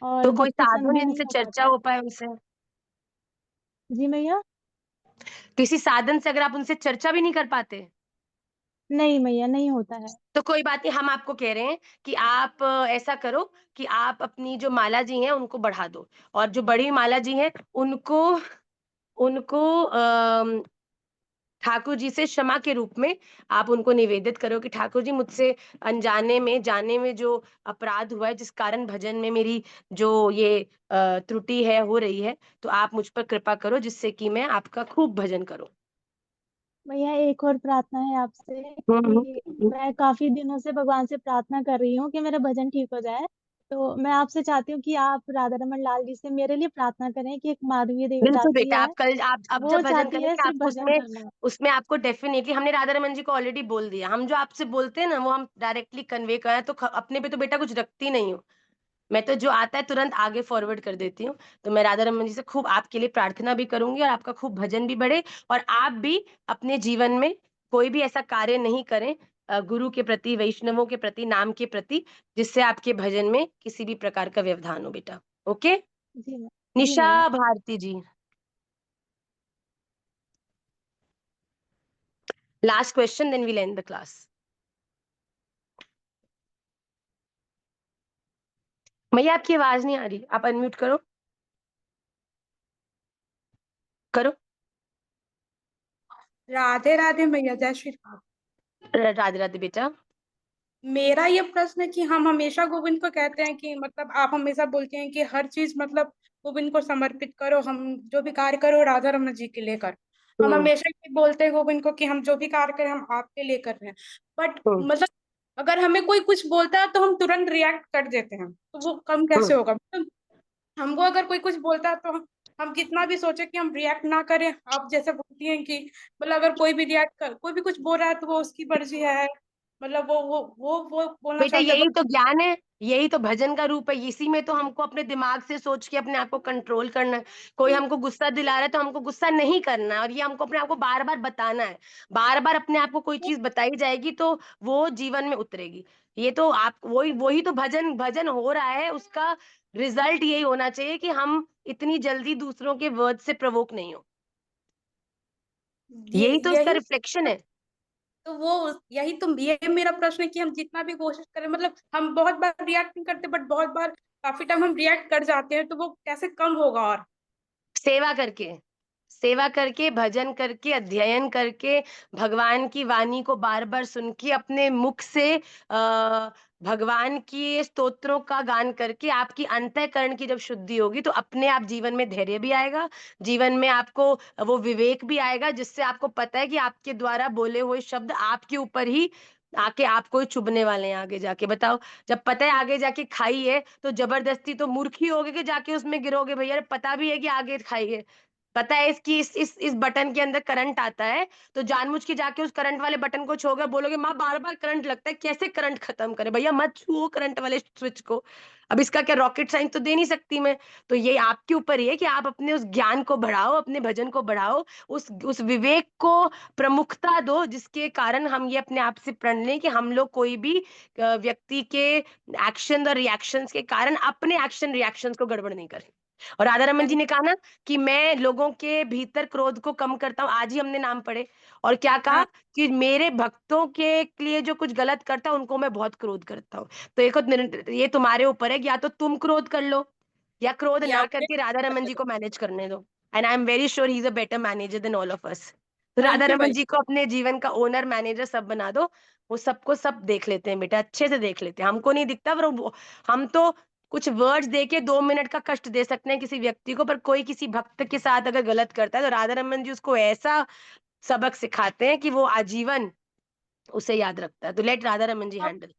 और तो कोई भक्ति संग साधु भी जिनसे नहीं हो चर्चा पाता है। हो पाए उनसे, जी मैया। किसी साधन से अगर आप उनसे चर्चा भी नहीं कर पाते, नहीं मैया, नहीं होता है। तो कोई बात नहीं। हम आपको कह रहे हैं कि आप ऐसा करो कि आप अपनी जो माला जी हैं उनको बढ़ा दो, और जो बड़ी माला जी हैं उनको उनको ठाकुर जी से क्षमा के रूप में आप उनको निवेदित करो कि ठाकुर जी, मुझसे अनजाने में जाने में जो अपराध हुआ है, जिस कारण भजन में मेरी जो ये त्रुटि है हो रही है, तो आप मुझ पर कृपा करो जिससे कि मैं आपका खूब भजन करूं। भैया एक और प्रार्थना है आपसे कि हम्म। मैं काफी दिनों से भगवान से प्रार्थना कर रही हूँ कि मेरा भजन ठीक हो जाए। तो मैं आपसे चाहती हूँ कि आप राधा रमन लाल जी से मेरे लिए प्रार्थना करें कि एक माधुरी देवी बिल्कुल दासी बेटा, है, आप कल आप अब जब वो भजन चाहती है करेंगे सिर्फ आपको भजन उसमें करना। उसमें आपको डेफिनेटली, हमने राधा रमन जी को ऑलरेडी बोल दिया। हम जो आपसे बोलते हैं ना वो हम डायरेक्टली कन्वे करें, तो अपने पे तो बेटा कुछ रखती नहीं हूँ। मैं तो जो आता है तुरंत आगे फॉरवर्ड कर देती हूँ। तो मैं राधा रमन जी से खूब आपके लिए प्रार्थना भी करूंगी, और आपका खूब भजन भी बढ़े, और आप भी अपने जीवन में कोई भी ऐसा कार्य नहीं करें गुरु के प्रति, वैष्णवों के प्रति, नाम के प्रति, जिससे आपके भजन में किसी भी प्रकार का व्यवधान हो बेटा। ओके? जी निशा मैया। Bharati ji, last question, then we'll end the class. भैया आपकी आवाज नहीं आ रही, आप अनम्यूट करो। करो। राधे राधे मैया, जय श्री राम। राधे राधे बेटा। मेरा ये प्रश्न है कि हम हमेशा गोविंद को कहते हैं कि मतलब आप हमेशा बोलते हैं कि हर चीज मतलब गोविंद को समर्पित करो, हम जो भी कार्य करो राधा रमन जी के लिए करो। हम हम्म हमेशा ये बोलते हैं गोविंद को कि हम जो भी कार्य करें हम आपके लिए कर रहे हैं। बट हम्म मतलब अगर हमें कोई कुछ बोलता है तो हम तुरंत रिएक्ट कर देते हैं, तो वो कम हम्म। कैसे होगा? मतलब हमको अगर कोई कुछ बोलता है तो हम कितना भी सोचे कि हम रिएक्ट ना करें। आप जैसे बोलती हैं कि मतलब अगर कोई भी रिएक्ट कर, कोई भी कुछ बोल रहा है तो वो उसकी मर्जी है, मतलब वो बोलना बेटा चाहते हैं यही तो ज्ञान है, यही तो भजन का रूप है। इसी में तो हमको अपने दिमाग से सोच के अपने आप को कंट्रोल करना है। कोई हमको गुस्सा दिला रहा है तो हमको गुस्सा नहीं करना है, और ये हमको अपने आप को बार बार बताना है। बार बार अपने आप को कोई चीज बताई जाएगी तो वो जीवन में उतरेगी। ये तो आप वही वही तो भजन भजन हो रहा है, उसका रिजल्ट यही होना चाहिए कि हम इतनी जल्दी दूसरों के वर्ड से प्रवोक नहीं हो। ये यही तो उसका यही रिफ्लेक्शन है। तो वो यही तो ये मेरा प्रश्न है कि हम जितना भी कोशिश करें, मतलब हम बहुत बार रिएक्ट नहीं करते, बट बहुत बार काफी टाइम हम रिएक्ट कर जाते हैं, तो वो कैसे कम होगा? और सेवा करके, सेवा करके, भजन करके, अध्ययन करके, भगवान की वाणी को बार बार सुन के, अपने मुख से भगवान की स्तोत्रों का गान करके आपकी अंतःकरण की जब शुद्धि होगी तो अपने आप जीवन में धैर्य भी आएगा, जीवन में आपको वो विवेक भी आएगा, जिससे आपको पता है कि आपके द्वारा बोले हुए शब्द आपके ऊपर ही आके आपको ही चुभने वाले हैं आगे जाके। बताओ, जब पता है आगे जाके खाई है तो जबरदस्ती तो मूर्ख ही होगे कि जाके उसमें गिरोगे भैया। पता भी है कि आगे खाई है, पता है इसकी इस बटन के अंदर करंट आता है, तो जानबूझ के जाके उस करंट वाले बटन को छूओगे, बोलोगे माँ बार बार करंट लगता है, कैसे करंट खत्म करे? भैया मत छुओ करंट वाले स्विच को। अब इसका क्या रॉकेट साइंस तो दे नहीं सकती मैं। तो ये आपके ऊपर ही है कि आप अपने उस ज्ञान को बढ़ाओ, अपने भजन को बढ़ाओ, उस विवेक को प्रमुखता दो, जिसके कारण हम ये अपने आप से प्रण लें कि हम लोग कोई भी व्यक्ति के एक्शन और रिएक्शंस के कारण अपने एक्शन रिएक्शंस को गड़बड़ नहीं करें। और राधा रमन जी ने कहा ना कि मैं लोगों के भीतर क्रोध को कम करता हूँ, आज ही हमने नाम पढ़े। और क्या कहा हाँ, कि मेरे भक्तों के लिए जो कुछ गलत करता है उनको मैं बहुत क्रोध करता हूँ। तो ये तुम्हारे ऊपर है कि या तो तुम क्रोध कर लो या क्रोध या ना करके राधा रमन जी को मैनेज करने दो। And I am very sure he is a better manager than all of us. तो राधा थैंक यू रमन भैया। जी को अपने जीवन का ओनर मैनेजर सब बना दो। वो सबको सब देख लेते हैं बेटा, अच्छे से देख लेते हैं। हमको नहीं दिखता, पर हम तो कुछ वर्ड्स दे के 2 मिनट का कष्ट दे सकते हैं किसी व्यक्ति को, पर कोई किसी भक्त के साथ अगर गलत करता है तो राधा रमन जी उसको ऐसा सबक सिखाते हैं कि वो आजीवन उसे याद रखता है। तो लेट राधा रमन जी अब हैंडल।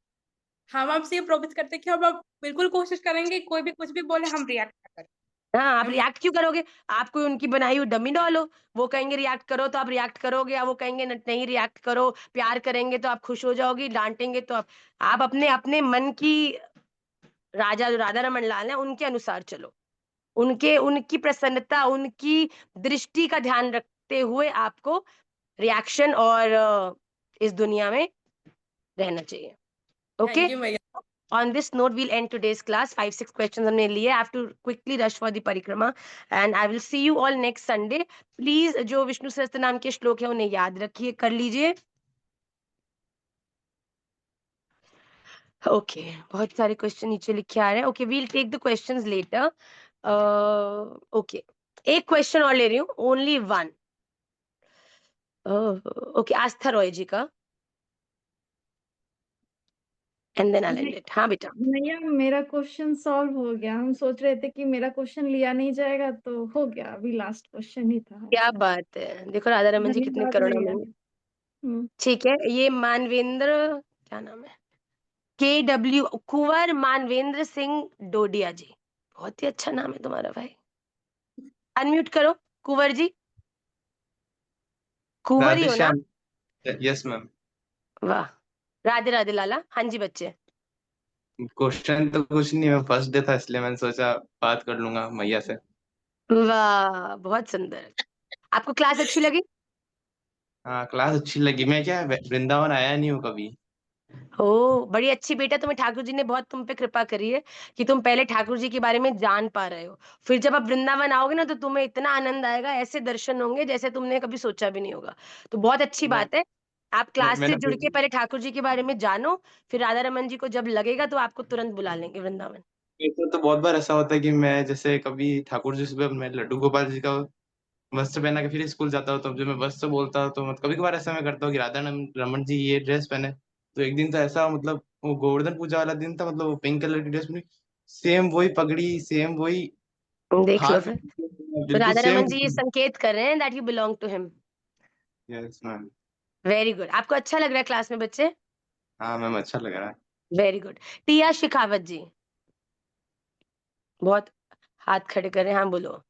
हम आपसे ये प्रोमिस करते हैं कि हम अब बिल्कुल कोशिश करेंगे कि कोई भी कुछ भी बोले हम रिएक्ट ना करें। हाँ, आप हम रिएक्ट क्यों करोगे? आप कोई उनकी बनाई हुई डमी डॉल हो। वो कहेंगे रिएक्ट करो तो आप रिएक्ट करोगे, या वो कहेंगे नहीं रिएक्ट करो, प्यार करेंगे तो आप खुश हो जाओगी, डांटेंगे तो आप अपने अपने मन की राजा जो राधा रमन लाल है उनके अनुसार चलो। उनके उनकी प्रसन्नता, उनकी दृष्टि का ध्यान रखते हुए आपको रिएक्शन और इस दुनिया में रहना चाहिए। ओके। थैंक यू भैया। On this note, we'll end today's class. 5-6 questions हमने लिए. I have to quickly rush for the परिक्रमा, and I will see you all next Sunday. Please जो विष्णु सहस्त्र नाम के श्लोक है उन्हें याद रखिए, कर लीजिए। ओके, बहुत सारे क्वेश्चन नीचे लिखे आ रहे हैं। Okay, we'll take the questions later. Okay, एक क्वेश्चन और ले रही हूँ, only one. Okay, Astha Roy ji का, and then I end it. हाँ बेटा। भैया मेरा क्वेश्चन सॉल्व हो गया। हम सोच रहे थे कि मेरा क्वेश्चन लिया नहीं जाएगा, तो हो गया, अभी लास्ट क्वेश्चन ही था। क्या बात है, देखो राधा रमन जी कितने धन्यवाद भैया। करुणामयी हैं। ठीक है, ये मानवेंद्र, क्या नाम है, KW कुंवर मानवेंद्र सिंह डोडिया जी, बहुत ही अच्छा नाम है तुम्हारा भाई। अनम्यूट करो कुंवर जी, कुंवर ही राधे हो ना? श्याम। Yes ma'am. वाह, राधे राधे लाला। हाँ जी बच्चे। क्वेश्चन तो कुछ नहीं, मैं फर्स्ट डे था इसलिए मैंने सोचा बात कर लूंगा मैया से। वाह, बहुत सुंदर। आपको क्लास अच्छी लगी? हाँ क्लास अच्छी लगी। मैं क्या वृंदावन आया नहीं हूँ कभी। ओ बड़ी अच्छी बेटा, तुम्हें ठाकुर जी ने बहुत तुम पे कृपा करी है कि तुम पहले ठाकुर जी के बारे में जान पा रहे हो। फिर जब आप वृंदावन आओगे ना तो तुम्हें इतना आनंद आएगा, ऐसे दर्शन होंगे जैसे तुमने कभी सोचा भी नहीं होगा। तो बहुत अच्छी मैं, बात है। आप क्लास से मैंने जुड़ के पहले ठाकुर जी के बारे में जानो, फिर राधा रमन जी को जब लगेगा तो आपको तुरंत बुला लेंगे वृंदावन। मेरे को तो बहुत बार ऐसा होता है कि मैं जैसे कभी ठाकुर जी से मैं लड्डू गोपाल जी का वस्त्र पहना के फिर स्कूल जाता हूँ, तब जब मैं वस्त्र बोलता हूँ तो कभी कभार ऐसा मैं करता हूँ कि राधा रमन जी ये ड्रेस पहने। तो एक दिन तो ऐसा, मतलब वो गोवर्धन पूजा वाला दिन था, मतलब वो पिंक कलर की ड्रेस पहनी, सेम वही पगड़ी, सेम वही देख लो हाथ फिर, में, तो बिल्कुल राधा सेम। रमन जी ये संकेत कर रहे हैं that you belong to him. Yes ma'am. Very good. आपको अच्छा लग रहा है क्लास में बच्चे? हाँ मैम, अच्छा लग रहा है। Very good. टिया शिखावत जी, बहुत हाथ खड़े कर रहे हैं, हाँ बोलो।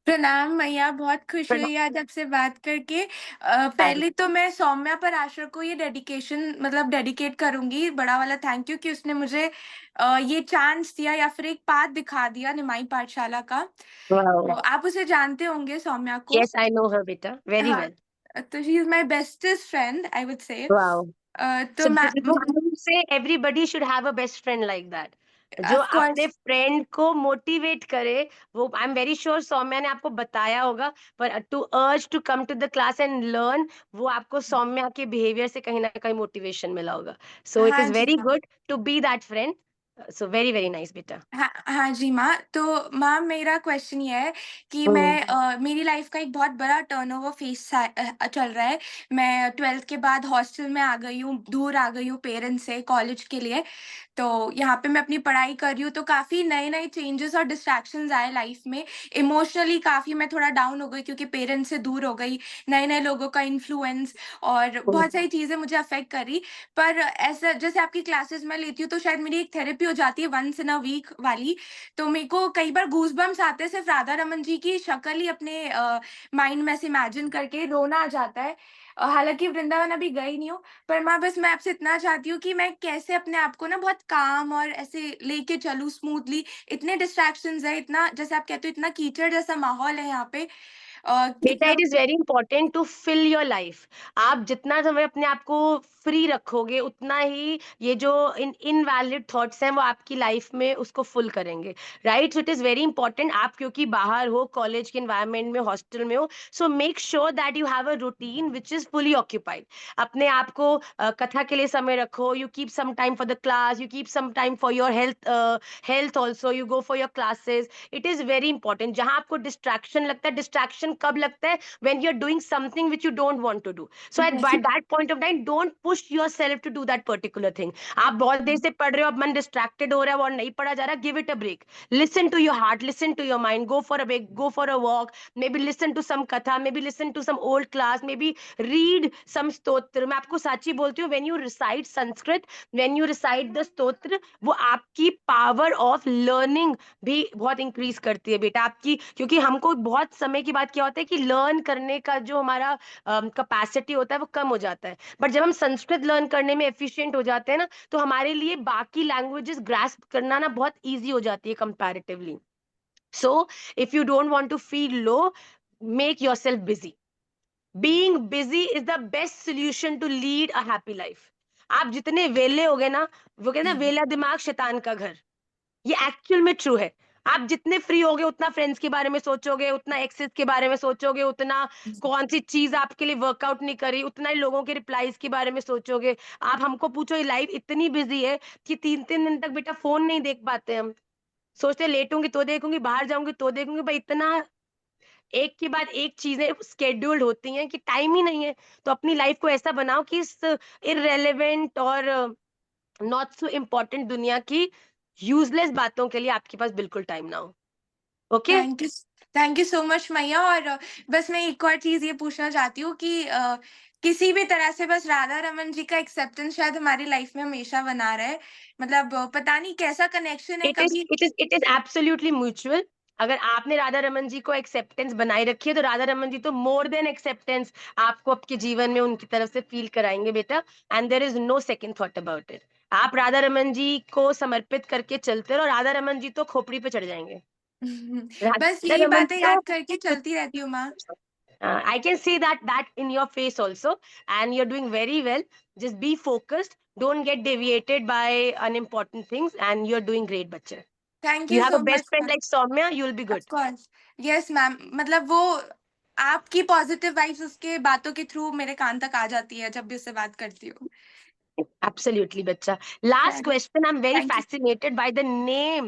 प्रणाम मैया, बहुत खुश हुई आज आपसे बात करके। पहले तो मैं सौम्या पराशर को ये डेडिकेशन मतलब डेडिकेट करूंगी, बड़ा वाला थैंक यू कि उसने मुझे ये चांस दिया या फिर एक पाथ दिखा दिया निमाई पाठशाला का। तो आप उसे जानते होंगे सौम्या को। यस आई नो हर बेटा, वेरी हाँ, वेल। तो she is my bestest friend I would say. Wow. तो So मैं this is what I would say, everybody should have a best friend like that. जो ऑफ अपने कोर्स फ्रेंड को motivate करे, वो I am very sure Saumya ने आपको बताया होगा, पर to urge to come to the class and learn, वो आपको सौम्या के बिहेवियर से कहीं ना कहीं मोटिवेशन मिला होगा। सो इट हाँ इज जी वेरी हाँ। Good to be that friend. So very very nice बेटा। हाँ हाँ जी माँ। तो माँ मेरा क्वेश्चन ये है कि हम्म। मेरी लाइफ का एक बहुत बड़ा टर्नओवर फेस चल रहा है। मैं 12th के बाद हॉस्टल में आ गई हूँ, दूर आ गई हूँ पेरेंट्स से कॉलेज के लिए। तो यहाँ पे मैं अपनी पढ़ाई कर रही हूँ, तो काफ़ी नए नए चेंजेस और डिस्ट्रैक्शंस आए लाइफ में। इमोशनली काफ़ी मैं थोड़ा डाउन हो गई क्योंकि पेरेंट्स से दूर हो गई, नए नए लोगों का इन्फ्लुएंस और बहुत सारी चीज़ें मुझे अफेक्ट करी। पर ऐसा जैसे आपकी क्लासेस मैं लेती हूँ तो शायद मेरी एक थेरेपी हो जाती है वंस इन अ वीक वाली। तो मेरे को कई बार गूज़बम्प्स आते हैं सिर्फ राधा रमन जी की शक्ल ही अपने माइंड में से इमेजिन करके रोना आ जाता है। हालाँकि वृंदावन अभी गई नहीं हूँ, पर माँ बस मैं आपसे इतना चाहती हूँ कि मैं कैसे अपने आप को ना बहुत काम और ऐसे लेके चलूँ स्मूथली। इतने डिस्ट्रैक्शंस है, इतना जैसे आप कहते हो इतना कीचड़ जैसा माहौल है यहाँ पे। बेटा इतना it is very important to fill your life. आप जितना समय अपने आप को फ्री रखोगे, उतना ही ये जो इनवैलिड थॉट्स हैं वो आपकी लाइफ में उसको फुल करेंगे। Right, so it is very important. आप क्योंकि बाहर हो, कॉलेज के एनवायरनमेंट में, हॉस्टल में हो, so make sure that you have a routine which is fully occupied. अपने आप को कथा के लिए समय रखो, you keep some time for the class, you keep some time for your health also, you go for your classes. It is very important. जहां आपको डिस्ट्रैक्शन लगता है, डिस्ट्रैक्शन कब लगता है? when you're doing something which you don't want to do. So at that point of time, don't push yourself to do that particular thing. आप बहुत देर से पढ़ रहे हो, अब मन distracted हो रहा है और नहीं पढ़ा जा रहा, give it a break. Listen to your heart, listen to your mind, go for a break, go for a walk, maybe listen to some katha, maybe listen to some old class, maybe read some stotra. मैं आपको सच्ची बोलती हूँ, when you recite Sanskrit, when you recite the stotra, वो आपकी power of learning भी बहुत increase करती है बेटा आपकी। क्योंकि हमको बहुत समय की बात क्या होता है कि लर्न करने का जो हमारा कैपेसिटी होता है वो कम हो जाता है, बट जब हम संस्कृत लर्न करने में एफिशिएंट हो जाते हैं ना, तो हमारे लिए बाकी लैंग्वेजेस ग्रास्प करना ना बहुत ईजी हो जाती है comparatively. So if you don't want to feel low, make yourself busy. Being busy is the best solution to lead a happy life. आप जितने वेले हो गए ना, वो कहते हैं वेला दिमाग शैतान का घर, ये एक्चुअल में ट्रू है। आप जितने फ्री होगे उतना फ्रेंड्स के बारे में सोचोगे, उतना एक्सेस के बारे में सोचोगे, उतना कौन सी चीज आपके लिए वर्कआउट नहीं करी, उतना ही लोगों के रिप्लाईज के बारे में सोचोगे। आप हमको पूछो, ये लाइफ इतनी बिजी है कि 3-3 दिन तक बेटा फोन नहीं देख पाते हम। सोचते लेटूंगी तो देखूंगी, बाहर जाऊंगी तो देखूंगी, भाई इतना एक के बाद एक चीजें स्केड्यूल्ड होती हैं कि टाइम ही नहीं है। तो अपनी लाइफ को ऐसा बनाओ कि इस इररेलेवेंट और नॉट सो इम्पोर्टेंट दुनिया की यूजलेस बातों के लिए आपके पास बिल्कुल टाइम ना हो। Okay? Thank you so much मैया। और बस मैं एक और चीज ये पूछना चाहती हूँ कि किसी भी तरह से बस राधा रमन जी का एक्सेप्टेंस शायद हमारी लाइफ में हमेशा बना रहे। मतलब पता नहीं कैसा कनेक्शन है कभी। It is absolutely mutual. अगर आपने राधा रमन जी को एक्सेप्टेंस बनाए रखी है, तो राधा रमन जी तो मोर देन एक्सेप्टेंस आपको आपके जीवन में उनकी तरफ से फील कराएंगे बेटा। And there is no second thought about it. आप राधा रमन जी को समर्पित करके चलते रहो, राधा रमन जी तो खोपड़ी पे चढ़ जाएंगे। बस राधा यही रमन बातें तो याद करके चलती रहती हूँ माँ। I can see that in your face also, and you're doing very well. Just be focused. Don't get deviated by unimportant things, and you're doing great, bacha. Thank You you have so a best much friend ma'am. like Soumya, you'll be of good. Course yes ma'am. मतलब वो आपकी positive vibes उसके बातों के through मेरे कान तक आ जाती है जब भी उससे बात करती हूँ। Absolutely, bacha. Last question. I'm very Thank you. fascinated by the name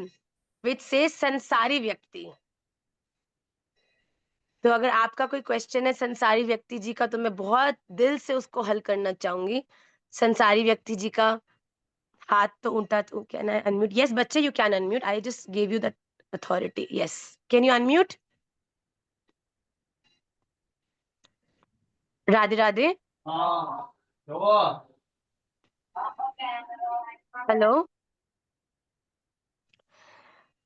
which says Sansari Vyakti. तो अगर आपका कोई क्वेश्चन है संसारी व्यक्ति जी का तो मैं बहुत दिल से उसको हल करना चाहूंगी। संसारी व्यक्ति जी का हाथ तो उठा, तो कैन आई अनम्यूट? यस बच्चे, you can unmute, I just give you that authority. Yes, can you unmute? Radhe Radhe. Hello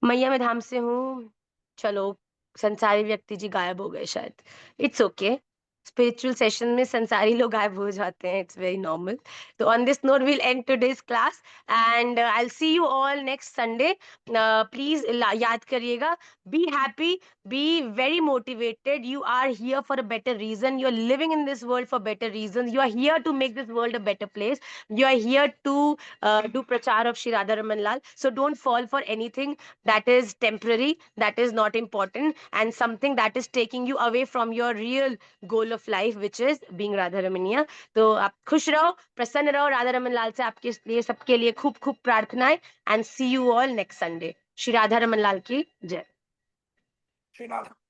मैया, मैं धाम से हूँ। चलो, संसारी व्यक्ति जी गायब हो गए शायद। इट्स ओके, स्पिरिचुअल सेशन में संसारी लोग गायब हो जाते हैं, इट्स वेरी नॉर्मल। तो on this note we'll end today's class and I will see you all next Sunday. Please याद करिएगा, be happy, be very motivated. You are here for a better reason. You are living in this world for better reasons. You are here to make this world a better place. You are here to do prachar of Shri Radha Raman Lal. So don't fall for anything that is temporary, that is not important, and something that is taking you away from your real goal of life, which is being Radha Ramaniya. तो आप खुश रहो, प्रसन्न रहो। राधा रमन लाल से आपके लिए, सबके लिए खूब खूब प्रार्थनाएं। And see you all next Sunday. Shri Radha Raman Lal की जय। श्री राधा।